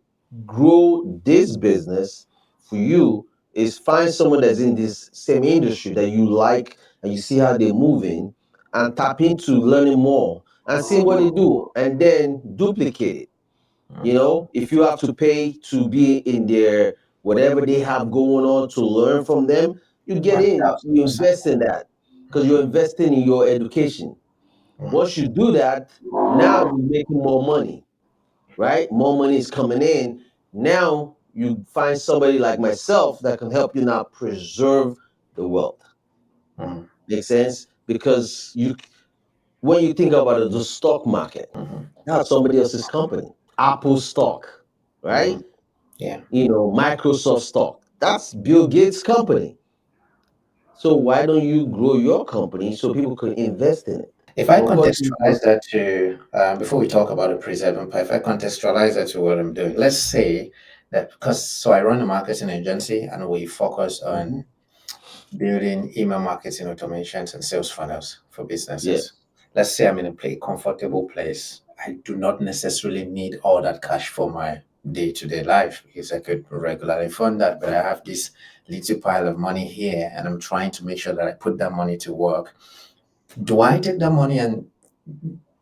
S1: grow this business for you is find someone that's in this same industry that you like and you see how they're moving and tap into learning more and seeing what they do and then duplicate it.
S2: Mm.
S1: If you have to pay to be in their whatever they have going on to learn from them, you get in, you
S2: 1000%.
S1: invest in that because you're investing in your education.
S2: Mm.
S1: Once you do that, now you're making more money, right? More money is coming in. Now you find somebody like myself that can help you now preserve the wealth.
S2: Mm.
S1: Makes sense? Because when you think about it, the stock market,
S2: Mhm.
S1: that's somebody else's company. Apple stock, right?
S2: Mhm. Yeah.
S1: Microsoft stock. That's Bill Gates' company. So why don't you grow your company so people can invest in it?
S2: If I
S1: Unfortunately,
S2: contextualize that to, before we talk about the preserving part, if I contextualize that to what I'm doing, let's say that because, so I run a marketing agency and we focus
S1: mhm,
S2: on building email marketing automations and sales funnels for
S1: yeah,
S2: businesses. Let's say I'm in a comfortable place. I do not necessarily need all that cash for my day-to-day life because I could regularly fund that, but I have this little pile of money here and I'm trying to make sure that I put that money to work. Do I take that money and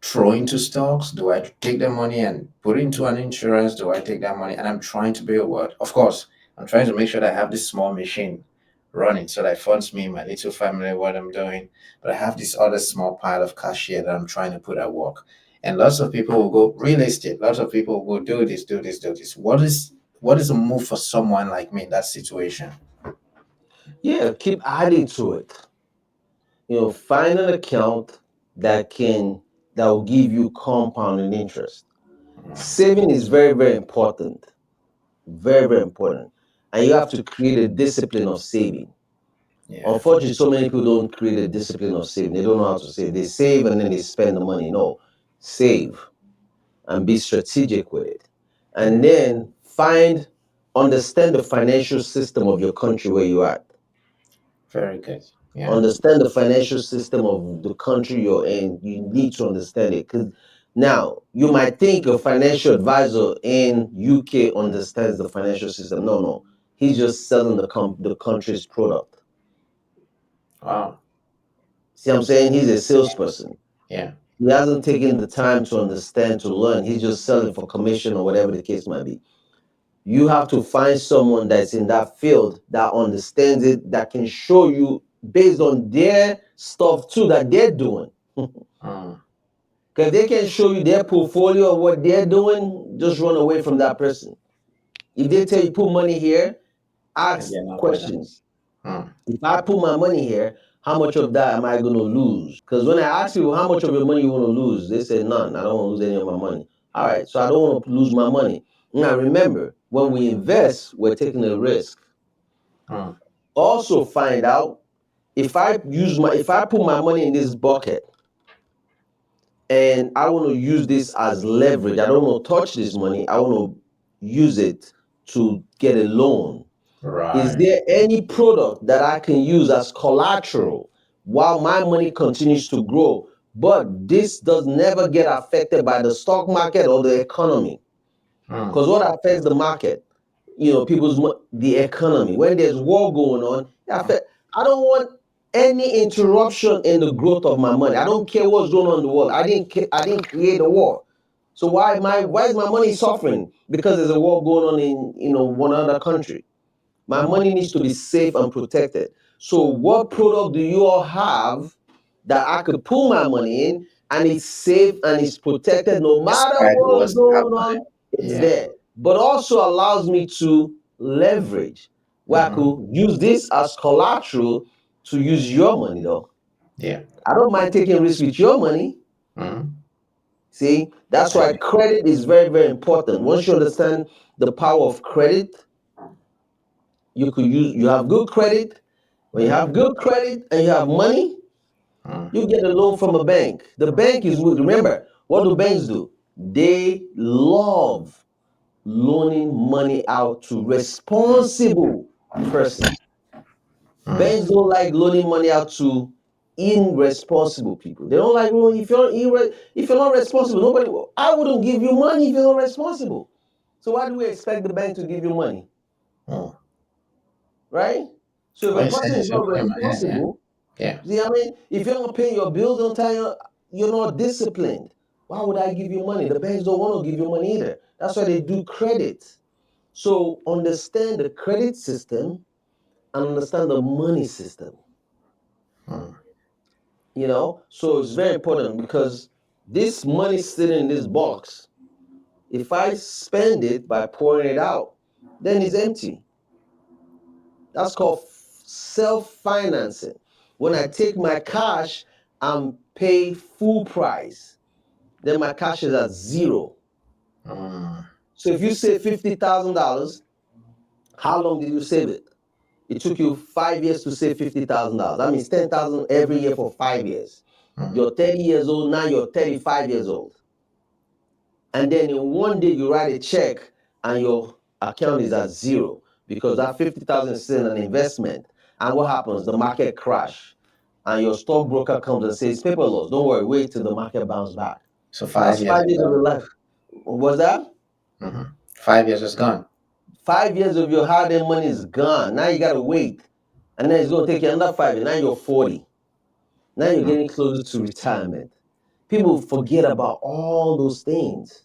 S2: throw into stocks? Do I take that money and put it into an insurance? Do I take that money and I'm trying to build what? Of course, I'm trying to make sure that I have this small machine running so that it funds me, my little family, what I'm doing. But I have this other small pile of cash here that I'm trying to put at work. And lots of people will go real estate. Lots of people will do this, do this, do this. What is a move for someone like me in that situation?
S1: yeah, keep adding to it. Find an account that will give you compounding interest. Saving is very, very important. Very, very important. And you have to create a discipline of saving.
S2: Yeah.
S1: Unfortunately, so many people don't create a discipline of saving. They don't know how to save. They save and then they spend the money. No, save and be strategic with it. And then understand the financial system of your country where you're at.
S2: Very good. Yeah.
S1: Understand the financial system of the country you're in. You need to understand it. Because now you might think a financial advisor in UK understands the financial system. No, no. He's just selling the country's product.
S2: Wow.
S1: See what I'm saying? He's a salesperson.
S2: Yeah.
S1: He hasn't taken the time to understand, to learn. He's just selling for commission or whatever the case might be. You have to find someone that's in that field that understands it, that can show you based on their stuff too that they're doing.
S2: Mm.
S1: Because they can show you their portfolio of what they're doing, just run away from that person. If they tell you put money here,
S2: And
S1: ask
S2: they're not better.
S1: questions.
S2: Mm.
S1: If I put my money here, how much of that am I going to lose? Because when I ask people how much of your money you want to lose, they say none. I don't want to lose any of my money. All right, so I don't want to lose my money. Now remember, when we invest, we're taking a risk.
S2: Mm.
S1: Also find out if I put my money in this bucket and I want to use this as leverage. I don't want to touch this money. I want to use it to get a loan. Is
S2: Right.
S1: there any product that I can use as collateral while my money continues to grow? But this does never get affected by the stock market or the economy.
S2: Mm.
S1: Because what affects the market? The economy. When there's war going on, I don't want any interruption in the growth of my money. I don't care what's going on in the world. I didn't create a war. So why is my money suffering because there's a war going on in one other country? My money needs to be safe and protected. So what product do you all have that I could pull my money in and it's safe and it's protected no matter
S2: Despite
S1: what's
S2: what's
S1: going
S2: happening.
S1: on, it's
S2: Yeah.
S1: there. But also allows me to leverage where I
S2: Mm-hmm.
S1: could use this as collateral to use your money though.
S2: Yeah.
S1: I don't mind taking risks with your money.
S2: Mm-hmm.
S1: See, that's
S2: I
S1: why
S2: do.
S1: credit is very, very important. Once you understand the power of credit, you have good credit. When you have good credit and you have money,
S2: Mm.
S1: you get a loan from a bank. The bank is good. Remember, what do banks do? They love loaning money out to responsible persons.
S2: Mm.
S1: Banks don't like loaning money out to irresponsible people. They don't like loaning if you're not responsible. Nobody. I wouldn't give you money if you're not responsible. So why do we expect the bank to give you money,
S2: Mm.
S1: right? So if
S2: What
S1: a
S2: you saying
S1: person is
S2: is
S1: not
S2: okay in my head. Yeah.
S1: responsible,
S2: Yeah.
S1: see, I mean, if you're not paying your bills on time, you're not disciplined. Why would I give you money? The banks don't want to give you money either. That's why they do credit. So understand the credit system and understand the money system.
S2: Mm.
S1: So it's very important because this money sitting in this box, if I spend it by pouring it out, then it's empty. That's called self-financing. When I take my cash and pay full price, then my cash is at zero.
S2: Mm.
S1: So if you save $50,000, how long did you save it? It took you 5 years to save $50,000. That means 10,000 every year for 5 years.
S2: Mm.
S1: You're 30 years old, now you're 35 years old. And then in one day you write a check and your account is at zero because that 50,000 is still an investment. And what happens? The market crash. And your stockbroker comes and says, paper loss, don't worry, wait till the market bounce back.
S2: So
S1: That's
S2: 5 years
S1: 5 years of
S2: ago.
S1: your life. What's that?
S2: 5 years is gone.
S1: 5 years of your hard-earned money is gone. Now you gotta wait. And then it's gonna take you another 5 years. Now you're 40. Now you're getting closer to retirement. People forget about all those things.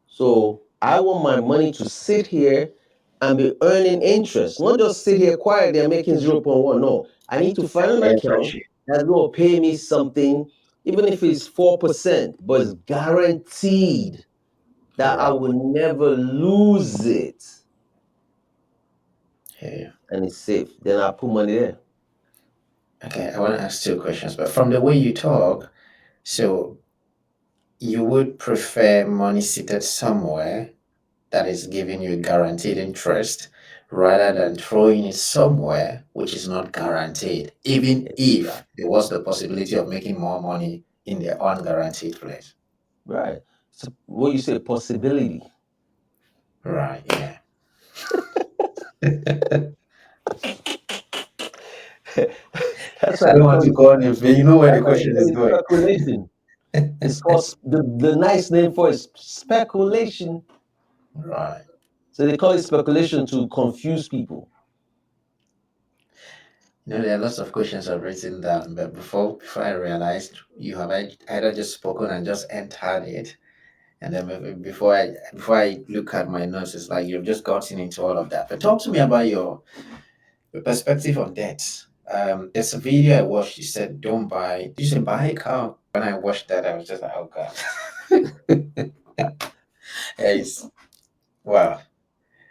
S1: So I want my money to sit here and be earning interest, not just sit here quietly and making 0.1. No, I need to find an
S2: Every
S1: account
S2: year.
S1: that's going to pay me something, even if it's 4%, but it's guaranteed that I
S2: Right.
S1: will never lose it
S2: Yeah.
S1: and it's safe. Then I put money there.
S2: Okay, I want to ask two questions, but from the way you talk, so you would prefer money seated somewhere that is giving you guaranteed interest rather than throwing it somewhere which is not guaranteed, even if there was the possibility of making more money in the unguaranteed place.
S1: Right. So what you say, possibility.
S2: Right, yeah.
S1: That's
S2: I
S1: why
S2: don't
S1: I
S2: want
S1: call
S2: to
S1: it,
S2: call him, but you know where
S1: that's
S2: the
S1: why I
S2: question
S1: call
S2: is
S1: it
S2: going.
S1: speculation. It's called the nice name for it is speculation.
S2: Right.
S1: So they call it speculation to confuse people.
S2: There are lots of questions I've written down, but before I realized you have either just spoken and just entered it, and then before I look at my notes, it's like you've just gotten into all of that. But talk to me about your perspective on debt. There's a video I watched. You said don't buy. Did you say buy a car? When I watched that, I was just like, oh god. It's wow.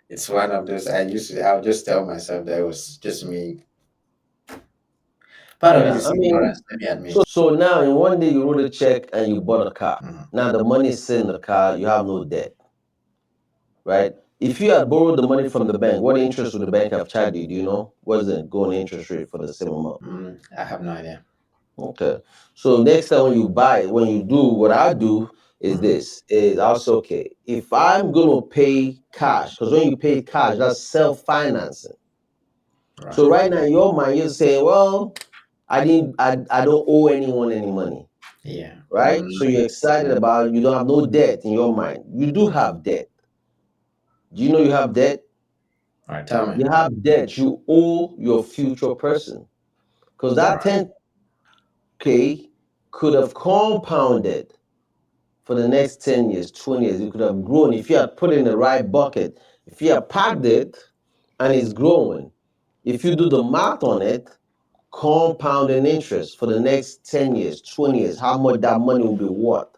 S2: It's one of those. I'll just tell myself that it was just me. Part of it
S1: Yeah,
S2: is
S1: I mean,
S2: ignorance. Let me admit.
S1: so now in one day you wrote a check and you bought a car.
S2: Mhm.
S1: Now the money is in the car, you have no debt, right? If you had borrowed the money from the bank, what interest would the bank have charged you? Do you know? What's the going interest rate for the same amount?
S2: I have no idea.
S1: Okay. So next time when you buy, when you do, what I do is this: is I'll say, okay, if I'm gonna pay cash, because when you pay cash, that's self-financing.
S2: Right.
S1: So right now in your mind, you're saying, well, I don't owe anyone any money,
S2: Yeah.
S1: right? So you're excited about you don't have no debt in your mind. You do have debt. Do you know you have debt?
S2: All right. Tell me.
S1: You have debt you owe your future person. Because that
S2: Right.
S1: 10K could have compounded for the next 10 years, 20 years. It could have grown if you had put it in the right bucket. If you had packed it and it's growing. If you do the math on it, compounding interest for the next 10 years, 20 years, how much that money will be worth.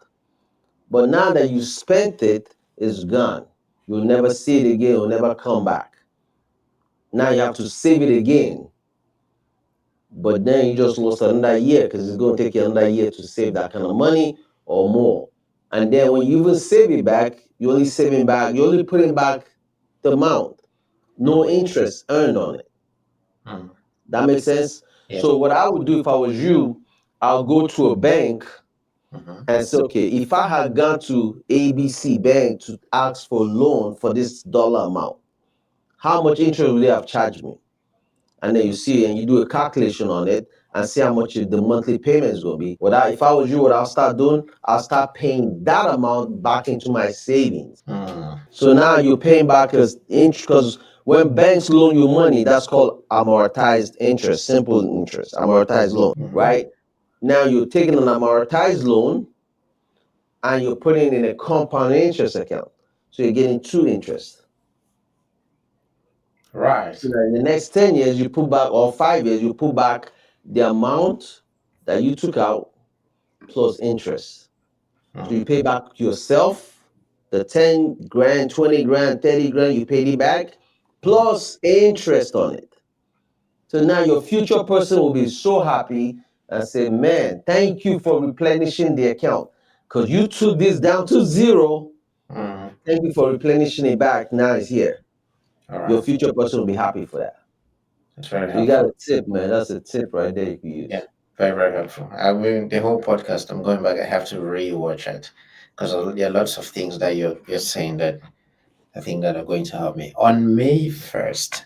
S1: But now that you spent it, it's gone. You'll never see it again, it'll never come back. Now you have to save it again. But then you just lost another year because it's going to take you another year to save that kind of money or more. And then when you even save it back, you're only saving back, you're only putting back the amount, no interest earned on it.
S2: Mm.
S1: That makes sense?
S2: Yep.
S1: So what I would do if I was you, I'll go to a bank and say, okay, if I had gone to ABC Bank to ask for a loan for this dollar amount, how much interest would they have charged me? And then you see and you do a calculation on it and see how much the monthly payment is going to be. If I was you, what I'll start doing, I'll start paying that amount back into my savings. So now you're paying back because when banks loan you money, that's called amortized interest, simple interest, amortized loan, right? Now you're taking an amortized loan and you're putting in a compound interest account. So you're getting two interest.
S2: Right.
S1: So in the next 10 years, you put back, or 5 years, you put back the amount that you took out plus interest. So you pay back yourself the 10 grand, 20 grand, 30 grand, you paid it back plus interest on it. So now your future person will be so happy and say, man, thank you for replenishing the account because you took this down to zero.
S2: Mm.
S1: Thank you for replenishing it back. Now it's here.
S2: All
S1: Your
S2: right.
S1: future person will be happy for that.
S2: That's very
S1: So you got
S2: helpful.
S1: a tip, man. That's a tip right there you can
S2: Yeah,
S1: use.
S2: very, very helpful. I mean, the whole podcast, I'm going back. I have to rewatch it because there are lots of things that you're saying that I think that are going to help me. On May 1st,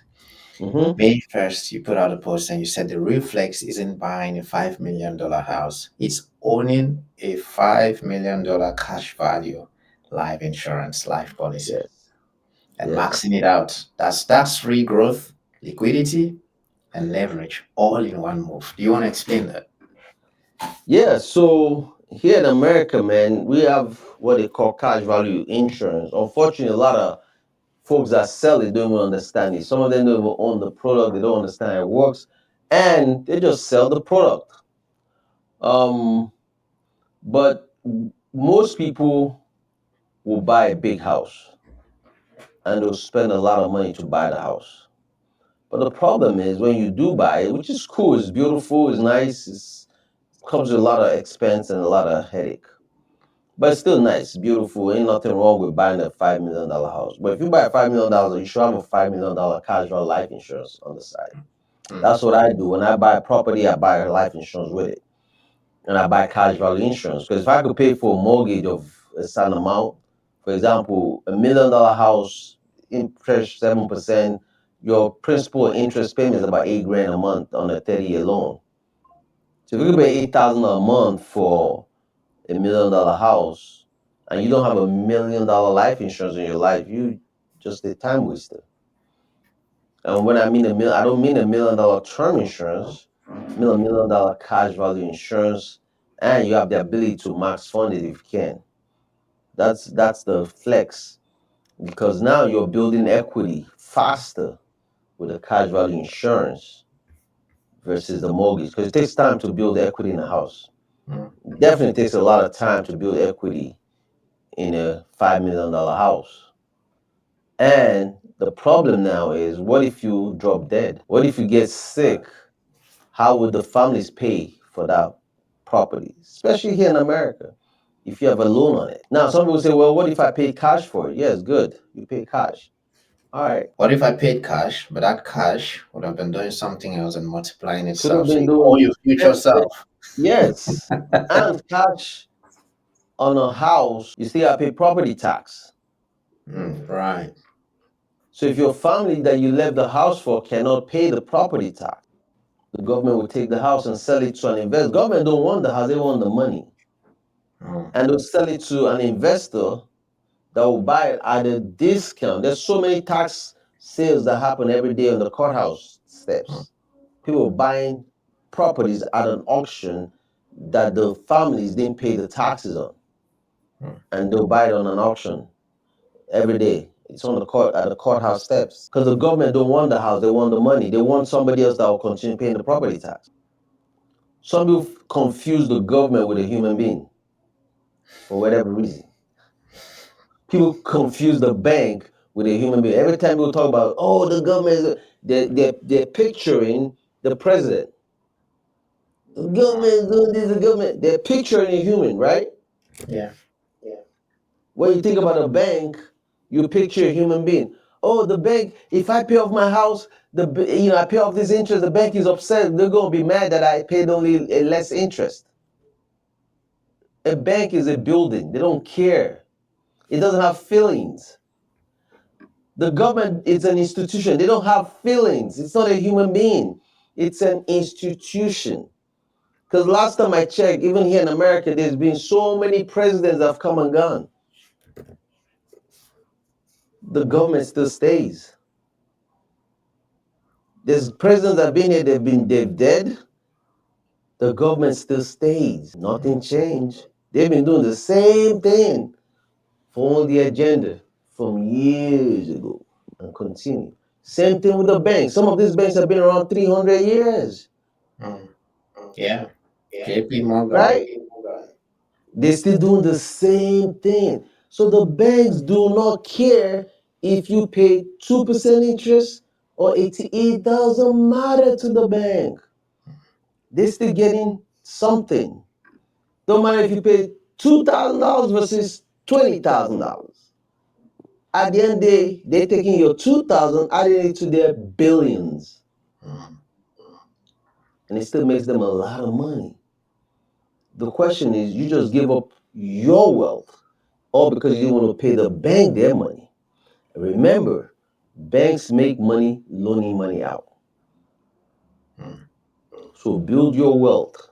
S1: Mm-hmm.
S2: May 1st, you put out a post and you said the real flex isn't buying a $5 million house. It's owning a $5 million cash value life insurance, life policy,
S1: Yes.
S2: and
S1: Yes.
S2: maxing it out. That's free growth, liquidity, and leverage all in one move. Do you want to explain that?
S1: Yeah. So here in America, man, we have what they call cash value insurance. Unfortunately, a lot of folks that sell it don't even understand it. Some of them don't even own the product. They don't understand how it works, and they just sell the product. Um, but most people will buy a big house and they'll spend a lot of money to buy the house. But the problem is when you do buy it, which is cool, it's beautiful, it's nice, it comes with a lot of expense and a lot of headache. But it's still nice, beautiful. Ain't nothing wrong with buying a $5 million house. But if you buy a $5 million, you should have a $5 million casual life insurance on the side.
S2: Mm.
S1: That's what I do. When I buy a property, I buy a life insurance with it. And I buy cash value insurance. Because if I could pay for a mortgage of a certain amount, for example, $1 million house, interest 7%, your principal and interest payment is about 8 grand a month on a 30-year loan. So if you could pay 8,000 a month for $1 million house, and you don't have $1 million life insurance in your life, you just a time waster. And when I mean I don't mean $1 million term insurance. I mean $1 million cash value insurance, and you have the ability to max fund it if you can. That's the flex because now you're building equity faster with a cash value insurance versus the mortgage because it takes time to build equity in a house.
S2: Mm.
S1: It definitely takes a lot of time to build equity in a $5 million house. And the problem now is, what if you drop dead? What if you get sick? How would the families pay for that property, especially here in America, if you have a loan on it? Now, some people say, well, what if I pay cash for it? Yes, good. You pay cash. All right.
S2: What if I paid cash, but that cash would have been doing something else and multiplying
S1: Could have
S2: itself? So
S1: been
S2: you owe
S1: doing
S2: your future self.
S1: yes. And cash on a house, you still have to pay property tax.
S2: Right.
S1: So if your family that you left the house for cannot pay the property tax, the government will take the house and sell it to an investor. Government don't want the house, they want the money.
S2: Mm.
S1: And they'll sell it to an investor that will buy it at a discount. There's so many tax sales that happen every day on the courthouse steps. People buying properties at an auction that the families didn't pay the taxes on.
S2: Mm.
S1: And they'll buy it on an auction every day. It's on the court at the courthouse steps. Because the government don't want the house, they want the money. They want somebody else that will continue paying the property tax. Some people confuse the government with a human being for whatever reason. People confuse the bank with a human being. Every time people talk about, oh, the government is, they're picturing the president. The government is doing this, the government. They're picturing a human, right?
S2: Yeah.
S1: When you think about a bank, you picture a human being. Oh, the bank, if I pay off my house, I pay off this interest, the bank is upset. They're going to be mad that I paid only a less interest. A bank is a building. They don't care. It doesn't have feelings. The government is an institution. They don't have feelings. It's not a human being. It's an institution. Because last time I checked, even here in America, there's been so many presidents that have come and gone. The government still stays. There's presidents that have been here, they're dead. The government still stays. Nothing changed. They've been doing the same thing for the agenda from years ago and continue. Same thing with the banks. Some of these banks have been around 300 years,
S2: Mm. Yeah. JP Morgan.
S1: right? They're still doing the same thing. So the banks do not care if you pay 2% interest or 80. It doesn't matter to the bank. They're still getting something. Don't matter if you pay $2,000 versus $20,000. At the end of the day, they're taking your 2,000, adding it to their billions,
S2: Mm.
S1: and it still makes them a lot of money. The question is, you just give up your wealth, all because you want to pay the bank their money. Remember, banks make money loaning money out.
S2: Mm.
S1: So build your wealth,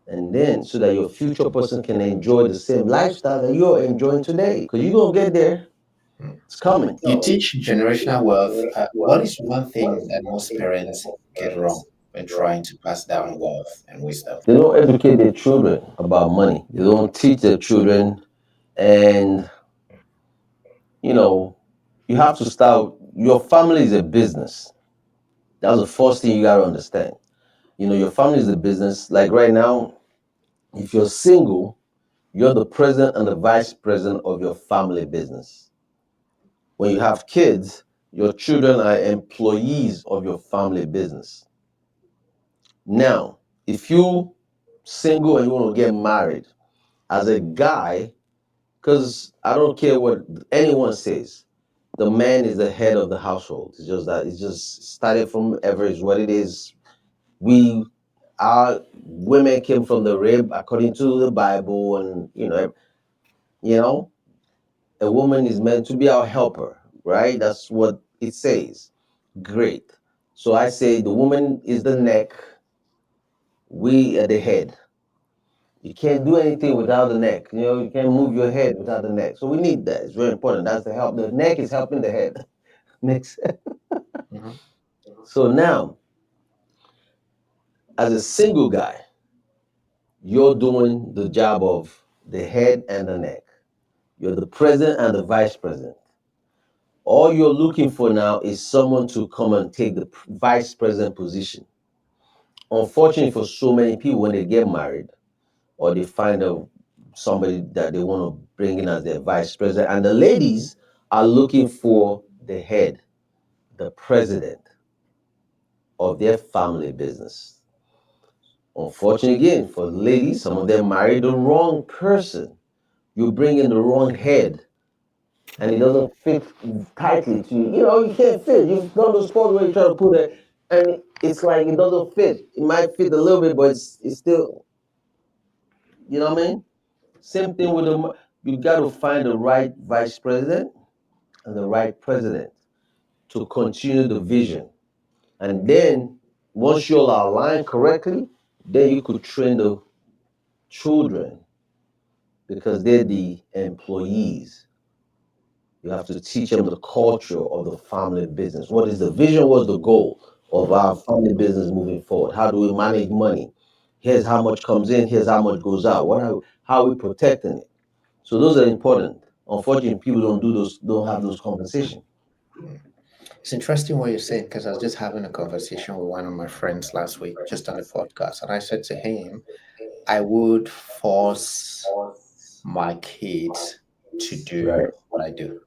S1: and then so that your future person can enjoy the same lifestyle that you're enjoying today. Because you're gonna get there.
S2: Mm.
S1: It's coming.
S2: You teach generational wealth. What is one thing that most parents get wrong when trying to pass down wealth and wisdom?
S1: They don't educate their children about money. They don't teach their children, and you know, you have to start. Your family is a business. That's the first thing you gotta understand. Your family is a business. Like right now, if you're single, you're the president and the vice president of your family business. When you have kids, your children are employees of your family business. Now, if you single and you want to get married, as a guy, because I don't care what anyone says, the man is the head of the household. It's just that it's just started from ever is what it is. We our women came from the rib according to the Bible, and you know, a woman is meant to be our helper, right? That's what it says. Great. So I say the woman is the neck, we are the head. You can't do anything without the neck. You can't move your head without the neck. So we need that. It's very important. That's the help. The neck is helping the head. Makes sense.
S2: Mhm.
S1: So now, as a single guy, you're doing the job of the head and the neck. You're the president and the vice president. All you're looking for now is someone to come and take the vice president position. Unfortunately, for so many people, when they get married or they find somebody that they want to bring in as their vice president, and the ladies are looking for the head, the president of their family business. Unfortunately, again, for ladies, some of them marry the wrong person. You bring in the wrong head, and it doesn't fit tightly to you. You can't fit. You've done those sports where you try to put it, and it's like it doesn't fit. It might fit a little bit, but it's still, you know what I mean? Same thing with you got to find the right vice president and the right president to continue the vision. And then once you're aligned correctly, then you could train the children because they're the employees. You have to teach them the culture of the family business. What is the vision? What's the goal of our family business moving forward? How do we manage money? Here's how much comes in. Here's how much goes out. How are we protecting it? So those are important. Unfortunately, people don't do those. Don't have those conversations.
S2: It's interesting what you're saying because I was just having a conversation with one of my friends last week, just on the podcast, and I said to him, I would force my kids to do
S1: Right.
S2: what I do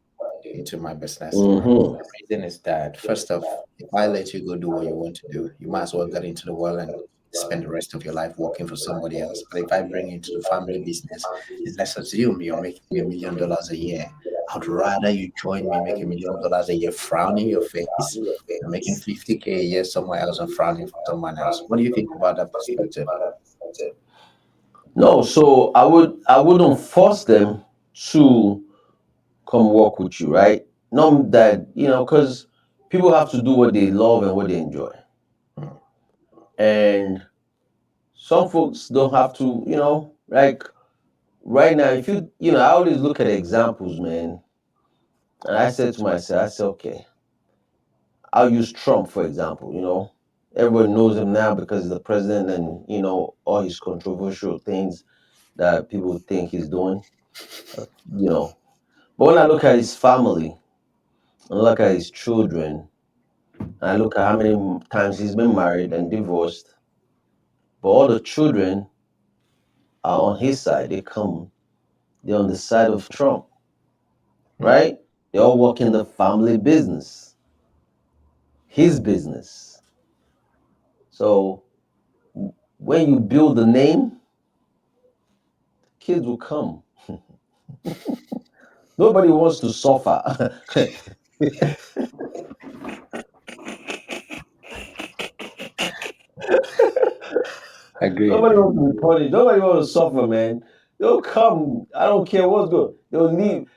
S2: into my business.
S1: Mm-hmm.
S2: The reason is that, first off, if I let you go do what you want to do, you might as well get into the world and spend the rest of your life working for somebody else. But if I bring you into the family business, and let's assume you're making $1 million a year, I'd rather you join me making $1 million a year, frowning your face, than making 50K a year somewhere else and frowning for someone else. What do you think about that perspective?
S1: No, so I wouldn't force them to come work with you, right? Not that because people have to do what they love and what they enjoy,
S2: Hmm.
S1: and some folks don't have to. Like right now, if I always look at examples, man, and I said to myself, I said, okay, I'll use Trump for example. Everyone knows him now because he's the president, and all his controversial things. that people think he's doing, you know. But when I look at his family, and look at his children, and I look at how many times he's been married and divorced, but all the children are on his side. They're on the side of Trump,
S2: Mm.
S1: right? They all work in the family business, his business. So when you build the name, kids will come. Nobody wants to suffer.
S2: Agreed.
S1: Nobody wants to be punished. Nobody wants to suffer, man. They'll come. I don't care what's good. They'll leave.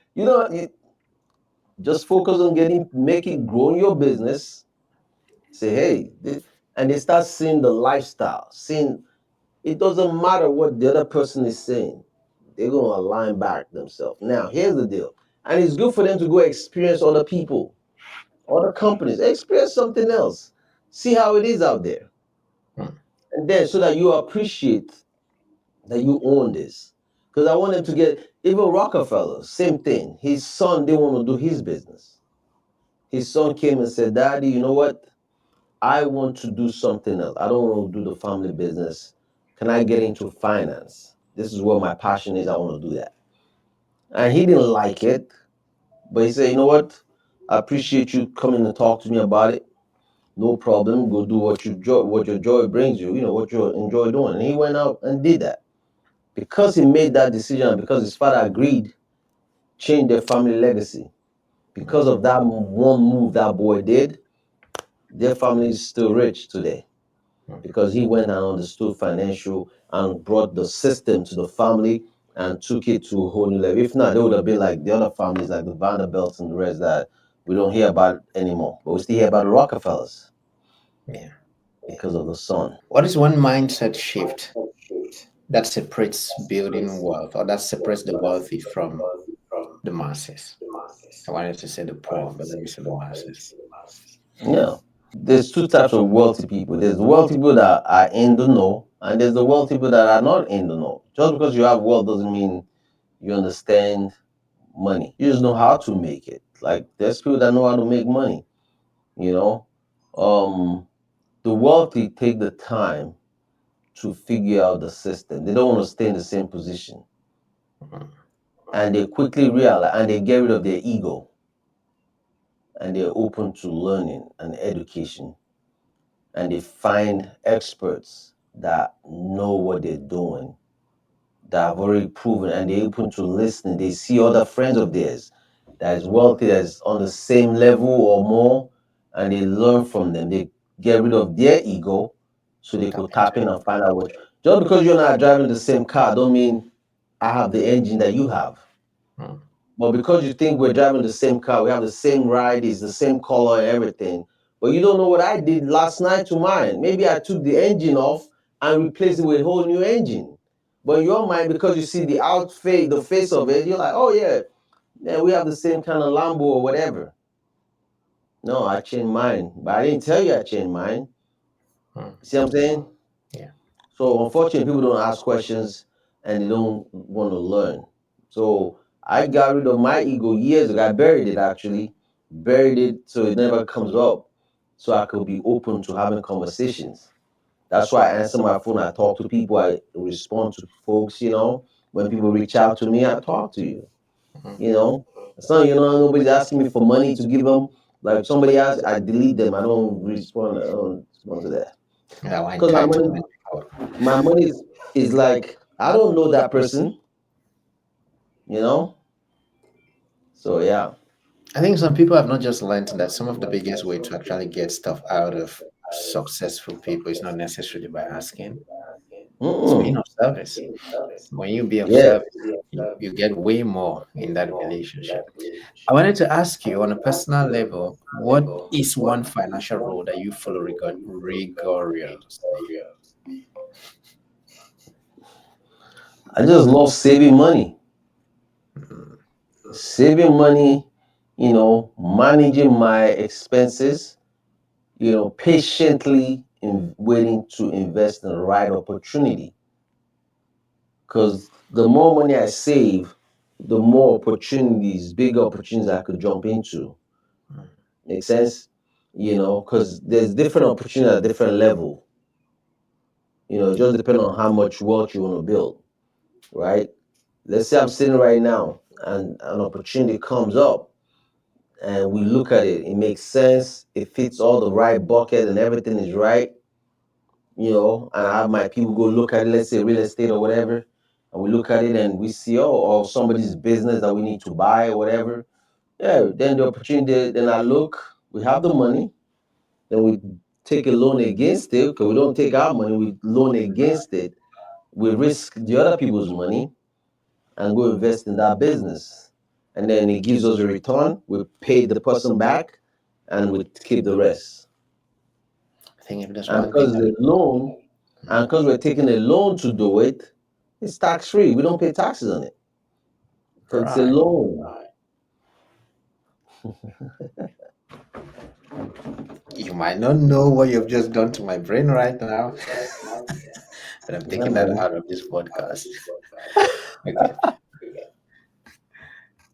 S1: Just focus on make it grow in your business. Say, hey, and they start seeing the lifestyle. Seeing it doesn't matter what the other person is saying. They're gonna align back themselves. Now, here's the deal, and it's good for them to go experience other people, other companies, experience something else, see how it is out there,
S2: Mm.
S1: and then so that you appreciate that you own this. Because I want them to get even Rockefeller, same thing. His son didn't want to do his business. His son came and said, "Daddy, you know what? I want to do something else. I don't want to do the family business. Can I get into finance? This is where my passion is. I want to do that." And he didn't like it, but he said, "You know what? I appreciate you coming and talk to me about it. No problem. Go do what your joy brings you. What you enjoy doing." And he went out and did that. Because he made that decision and because his father agreed, changed their family legacy. Because of that one move that boy did, their family is still rich today.
S2: Mm.
S1: Because he went and understood financial and brought the system to the family and took it to a whole new level. If not, they would have been like the other families, like the Vanderbilts and the rest that we don't hear about anymore. But we still hear about the Rockefellers
S2: Yeah.
S1: because of the son.
S2: What is one mindset shift that separates building wealth or that separates the wealthy from the masses? I wanted to say the poor, but let me say the masses.
S1: Yeah. There's two types of wealthy people. There's the wealthy people that are in the know, and there's the wealthy people that are not in the know. Just because you have wealth doesn't mean you understand money. You just know how to make it. Like there's people that know how to make money. You know, um, the wealthy take the time to figure out the system. They don't want to stay in the same position,
S2: Mhm.
S1: and they quickly realize and they get rid of their ego, and they're open to learning and education, and they find experts that know what they're doing, that have already proven, and they're open to listening. They see other friends of theirs that is wealthy, that's on the same level or more, and they learn from them. They get rid of their ego so they
S2: Tap
S1: could
S2: into
S1: tap in and find out what. Just because you're not driving the same car, don't mean I have the engine that you have.
S2: it. Mm.
S1: But because you think we're driving the same car, we have the same ride, it's the same color and everything. But you don't know what I did last night to mine. Maybe I took the engine off and replaced it with a whole new engine. But in your mind, because you see the outfit, the face of it, you're like, oh yeah, we have the same kind of Lambo or whatever. No, I changed mine. But I didn't tell you I changed mine.
S2: Mm.
S1: See what I'm saying?
S2: Yeah.
S1: So unfortunately, people don't ask questions and they don't want to learn. So I got rid of my ego years ago. I buried it actually, buried it so it never comes up, so I could be open to having conversations. That's why I answer my phone. I talk to people. I respond to folks. When people reach out to me, I talk to you.
S2: Mhm.
S1: You know, it's not nobody's asking me for money to give them. Like somebody else, I delete them. I don't respond. I don't respond to that
S2: Our
S1: because my money
S2: entitlement.
S1: my money is like I don't know that person, you know. So yeah.
S2: I think some people have not just learned that some of the biggest way to actually get stuff out of successful people is not necessarily by asking. It's being
S1: Mm-mm.
S2: of service. When you be of
S1: Yeah.
S2: service, you get way more in that relationship. I wanted to ask you on a personal level, what is one financial rule that you follow rigorously?
S1: I just love saving money.
S2: Mm.
S1: Saving money, managing my expenses, patiently waiting to invest in the right opportunity. Because the more money I save, the more opportunities, bigger opportunities I could jump into. Make sense? Because there's different opportunities at different level. It just depends on how much wealth you want to build, right? Let's say I'm sitting right now and an opportunity comes up and we look at it, it makes sense, it fits all the right bucket and everything is right, and I have my people go look at it, let's say real estate or whatever, and we look at it and we see, oh, or somebody's business that we need to buy or whatever. Yeah, then the opportunity, then I look, we have the money, then we take a loan against it, because we don't take our money, we loan against it. We risk the other people's money and go invest in that business. And then it gives us a return. We pay the person back and we keep the rest.
S2: I think if there's
S1: And
S2: one thing
S1: because
S2: that
S1: the loan, and because we're taking a loan to do it, it's tax free. We don't pay taxes on it because it's a
S2: right,
S1: loan.
S2: you might not know what you've just done to my brain right now, but I'm
S1: Yeah,
S2: taking that
S1: man.
S2: out of this podcast. Okay.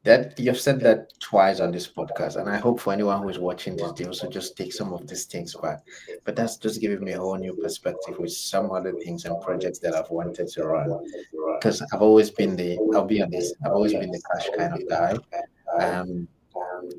S2: That you've said that twice on this podcast, and I hope for anyone who is watching this, they also just take some of these things back. But that's just giving me a whole new perspective with some other things and projects that I've wanted to run. Because I've always been I'll be honest, I've always been the cash kind of guy. Um,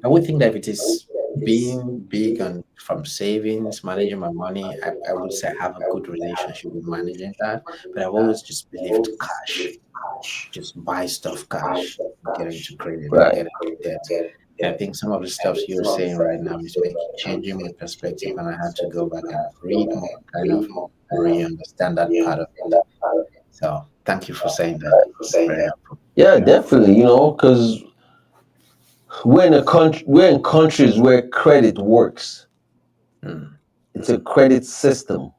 S2: I would think that if it is being big on from savings, managing my money, I would say I have a good relationship with managing that. But I've always just believed cash, just buy stuff cash, get into credit or
S1: Right.
S2: get into debt. And I think some of the stuff you're saying right now is making changing my perspective, and I had to go back and read more, kind of re-understand that part of it. So thank you for saying that. It's very helpful.
S1: Yeah, definitely. Because we're in countries where credit works.
S2: Mm,
S1: It's a credit system.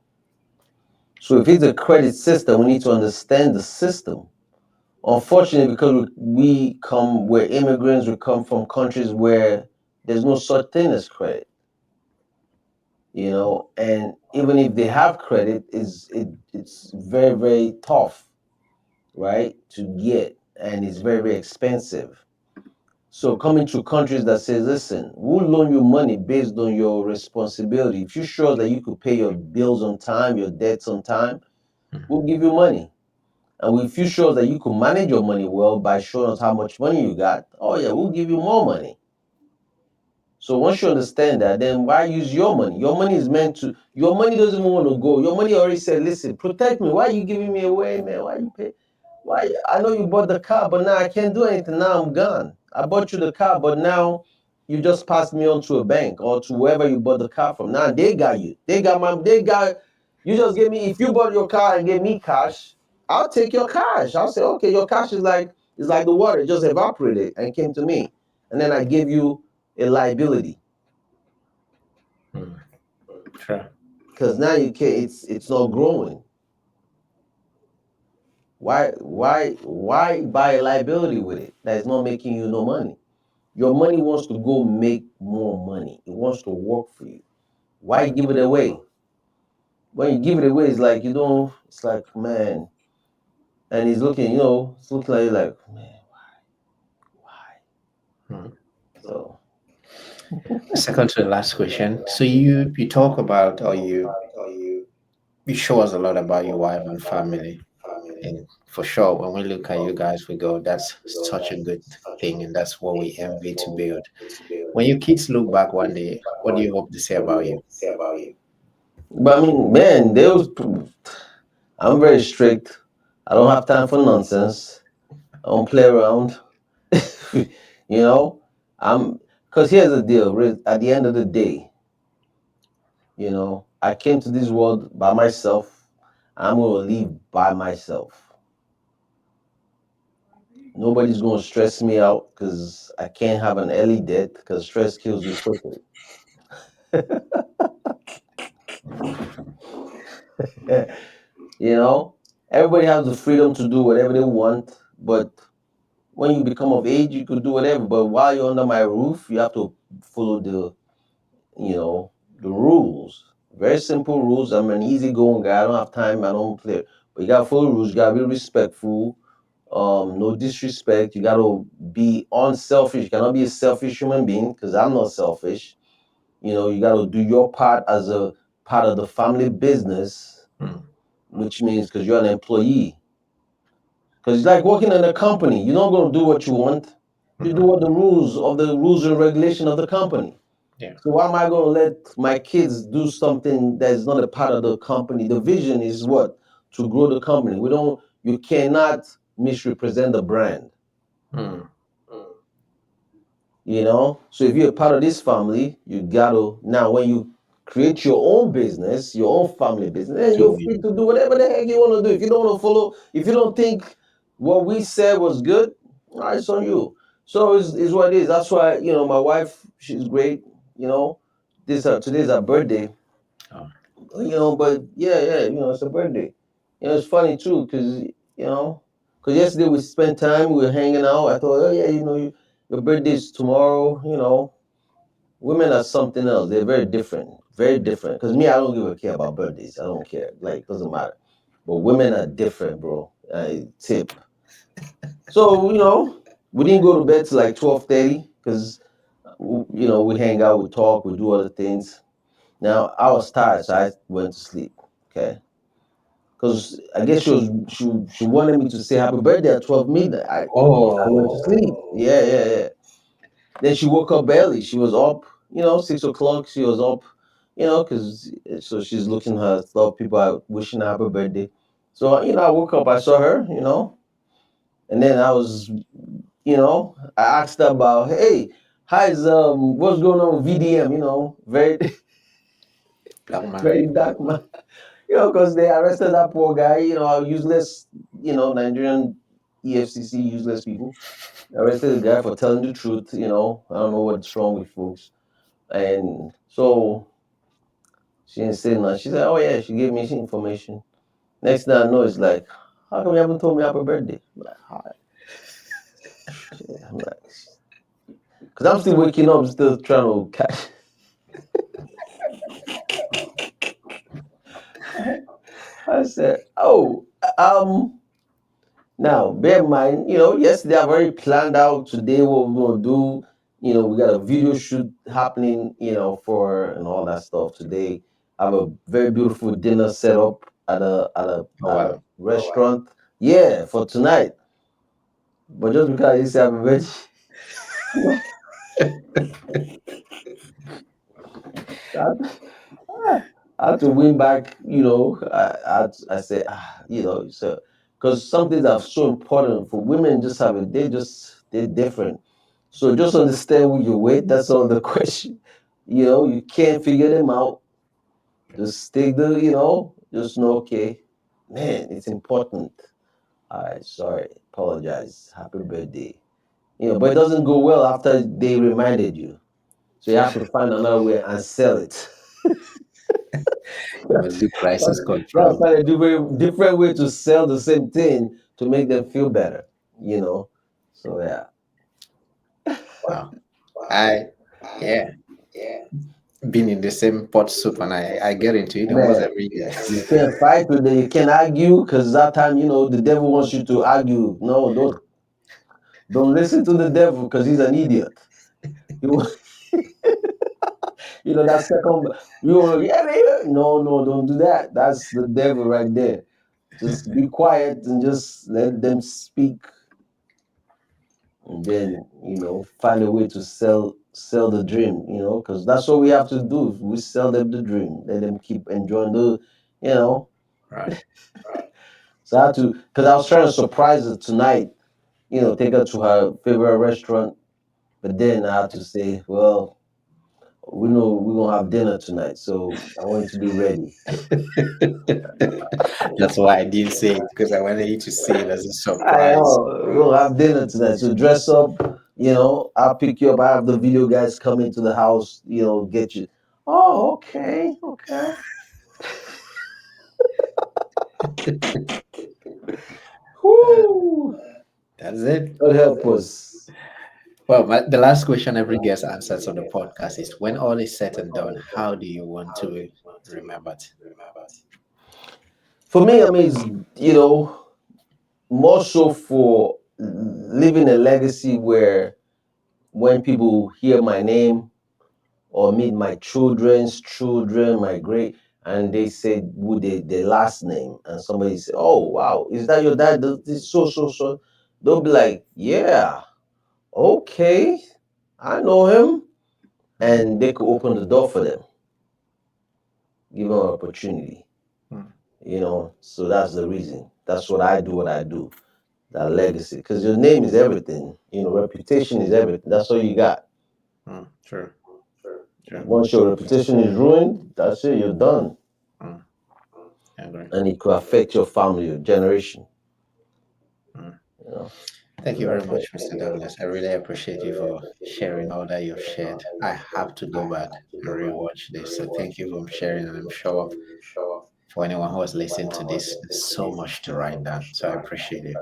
S1: So if it's a credit system, we need to understand the system. Unfortunately, because we're immigrants, we come from countries where there's no such thing as credit, and even if they have credit, it's very, very tough, right, to get, and it's very, very expensive. So coming to countries that says, listen, we'll loan you money based on your responsibility. If you're sure that you could pay your bills on time, your debts on time,
S2: mm,
S1: we'll give you money. And if you show that you can manage your money well by showing us how much money you got, oh yeah, we'll give you more money. So once you understand that, then why use your money? Your money is meant to. Your money doesn't even want to go. Your money already said, "Listen, protect me. Why are you giving me away, man? Why you pay? Why? I know you bought the car, but now I can't do anything. Now I'm gone. I bought you the car, but now you just passed me on to a bank or to wherever you bought the car from. Now they got you. They got my. They got. You just gave me. If you bought your car and gave me cash, I'll take your cash. I'll say, okay, your cash is like the water. It just evaporated and came to me, and then I give you a liability
S2: mm. Sure.
S1: because now you can't. It's not growing. Why buy a liability with it that is not making you no money? Your money wants to go make more money. It wants to work for you. Why give it away? When you give it away, it's like you don't. It's like, man, and he's looking. It's looking like you like, man, why?
S2: Mm.
S1: So
S2: Second to the last question. So you talk about, or you show us a lot about your wife and family. And for sure, when we look at you guys, we go, that's such a good thing, and that's what we envy to build. When your kids look back one day, what do you hope to say about you?
S1: but I mean, man, I'm very strict. I don't have time for nonsense. I don't play around. you know, I'm because here's the deal. At the end of the day, I came to this world by myself. I'm gonna leave by myself. Nobody's gonna stress me out because I can't have an early death because stress kills you quickly. you know, Everybody has the freedom to do whatever they want, but when you become of age, you could do whatever. But while you're under my roof, you have to follow you know, the rules. Very simple rules. I'm an easygoing guy. I don't have time. I don't play. But you gotta follow rules. You gotta be respectful. No disrespect. You gotta be unselfish. You cannot be a selfish human being because I'm not selfish. You gotta do your part as a part of the family business,
S2: Mm.
S1: which means because you're an employee. Because it's like working in a company. You're not gonna do what you want. You do
S2: Mhm.
S1: what the rules and regulation of the company.
S2: Yeah.
S1: So why am I going to let my kids do something that is not a part of the company? The vision is what? To grow the company. You cannot misrepresent the brand,
S2: Mm.
S1: So if you're a part of this family, you got to, now when you create your own business, your own family business, then you're
S2: To
S1: free to do whatever the heck you want to do. If you don't want to follow, if you don't think what we said was good, all right, it's on you. So it's what it is. That's why, my wife, she's great, you know. Today's her birthday.
S2: oh,
S1: But yeah, it's a birthday. It's funny too, cause yesterday we spent time, we were hanging out. I thought, oh yeah, your birthday's tomorrow. Women are something else. They're very different, very different. Cause me, I don't give a care about birthdays. I don't care. Like, doesn't matter. But women are different, bro. I tip. So we didn't go to bed till like 12:30, cause we hang out, we talk, we do other things. Now I was tired, so I went to sleep. Okay. Because I guess she wanted me to say happy birthday at 12 midnight. I went to sleep.
S2: oh,
S1: Yeah, yeah, yeah. Then she woke up early. She was up, 6 o'clock. She was up, because so she's looking her stuff. People are wishing her happy birthday. So I woke up. I saw her, and then I asked her about, hey, how's what's going on with VDM? Very
S2: black man.
S1: very dark man. Because they arrested that poor guy, useless, Nigerian EFCC useless people. Arrested the guy for telling the truth, I don't know what's wrong with folks. And so she didn't say nothing. She said, oh, yeah, she gave me some information. Next thing I know, it's like, how come you haven't told me happy birthday? I'm like, "Hi." I'm like, because I'm still waking up, still trying to catch. I said, oh, um, now, bear in mind, yesterday I've already planned out today what we're gonna do. We got a video shoot happening, for and all that stuff today. I have a very beautiful dinner set up
S2: Oh
S1: at a
S2: wow.
S1: restaurant. Yeah, for tonight. But just because I say I'm ready, I had to win back. I say, so because some things are so important for women. Just have it. They're different. So just understand who your weight. That's all the question. You can't figure them out. Just take just know, okay, man, it's important. All right, sorry, apologize. Happy birthday. But it doesn't go well after they reminded you. So you have to find another way and sell it.
S2: You must do crisis
S1: You have to
S2: control.
S1: find a different way to sell the same thing to make them feel better. You know. So yeah.
S2: Wow. I yeah, been in the same pot soup and I get into it almost
S1: Man,
S2: every day.
S1: you can't fight with them. You can't argue because that time, the devil wants you to argue. No, don't listen to the devil because he's an idiot. You, that second, yeah, baby. No, don't do that. That's the devil right there. Just be quiet and just let them speak, and then find a way to sell the dream. Because that's what we have to do. We sell them the dream. Let them keep enjoying you know.
S2: Right.
S1: So I had to, because I was trying to surprise her tonight. Take her to her favorite restaurant. But then I had to say, well, we know we're gonna have dinner tonight, so I want you to be ready.
S2: That's why I didn't say it because I wanted you to see it as a
S1: I
S2: surprise.
S1: know we're gonna have dinner tonight. So dress up, I'll pick you up. I have the video guys come into the house, get you. Oh, okay, okay. Whoo!
S2: That's it.
S1: God help us.
S2: Well, the last question every guest answers on the podcast is when all is said and done, how do you want to be remembered?
S1: For me, I mean, it's, more so for leaving a legacy where when people hear my name or meet my children's children, my great, and they say who their last name, and somebody say, "Oh wow, is that your dad? This so?" They'll be like, "Yeah, okay, I know him," and they could open the door for them, give them an opportunity.
S2: Mm.
S1: So that's the reason. That's what I do. What I do. That legacy, because your name is everything. Reputation is everything. That's all you got.
S2: True. True.
S1: Once your reputation is ruined, that's it. You're done,
S2: Mm. I agree.
S1: and it could affect your family, your generation.
S2: Mm.
S1: You know.
S2: Thank you very much, Mr. Douglas. I really appreciate you for sharing all that you've shared. I have to go back and rewatch this. So thank you for sharing, and I'm sure for anyone who has listened to this, there's so much to write down. So I appreciate it.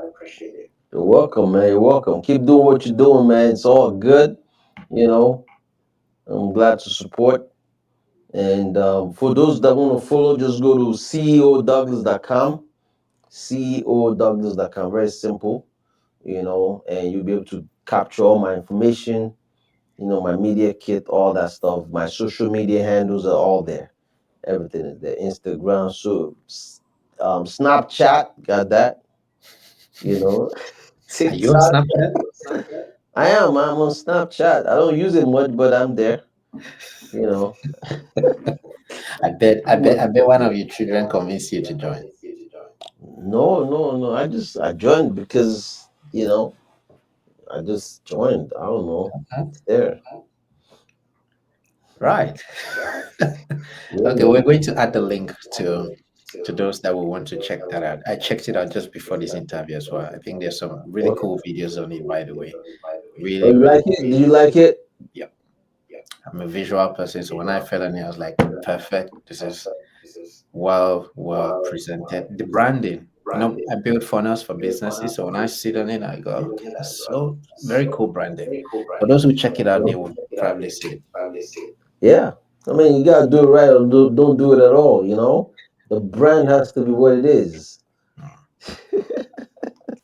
S1: You're welcome, man. You're welcome. Keep doing what you're doing, man. It's all good. You know, I'm glad to support. And for those that want to follow, just go to ceodouglas.com. ceodouglas.com. Very simple. And you'll be able to capture all my information, my media kit, all that stuff. My social media handles are all there. Everything is there. Instagram, so Snapchat, got that. You know,
S2: Are you on
S1: TikTok.
S2: Snapchat?
S1: I'm on Snapchat. I don't use it much, but I'm there. You know,
S2: I bet one of your children convinced you to join.
S1: no, no, no. I joined because I just joined. I don't know.
S2: Huh?
S1: It's there.
S2: Right.
S1: Yeah,
S2: Okay, we're
S1: man.
S2: going to add the link to those that will want to check that out. I checked it out just before this interview as well. I think there's some really
S1: Okay.
S2: cool videos on it, by the way.
S1: Oh,
S2: Really,
S1: you
S2: really
S1: like it? Do you like it?
S2: yeah. I'm a visual person, so when I fell on it, I was like, perfect. This is well presented. The branding, I build funnels for businesses, so when I sit on it, I go, okay, so very cool branding. For those who check it out, they will probably see it.
S1: Yeah. I mean, you gotta do it right or don't do it at all. The brand has to be what it is.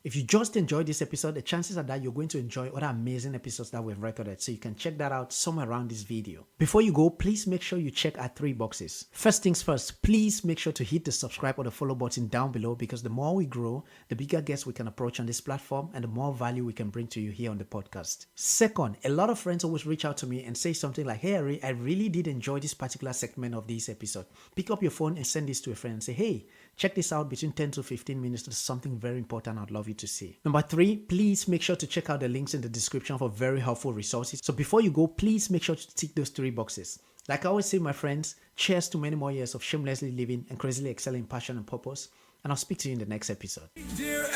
S4: If you just enjoyed this episode, the chances are that you're going to enjoy other amazing episodes that we've recorded, so you can check that out somewhere around this video. Before you go, please make sure you check our 3 boxes. First things first, please make sure to hit the subscribe or the follow button down below, because the more we grow, the bigger guests we can approach on this platform and the more value we can bring to you here on the podcast. Second, a lot of friends always reach out to me and say something like, "Hey Arrey, I really did enjoy this particular segment of this episode." Pick up your phone and send this to a friend and say, "Hey, check this out between 10 to 15 minutes. There's something very important I'd love you to see." Number 3, please make sure to check out the links in the description for very helpful resources. So before you go, please make sure to tick those 3 boxes. Like I always say, my friends, cheers to many more years of shamelessly living and crazily excelling in passion and purpose. And I'll speak to you in the next episode.
S3: Dear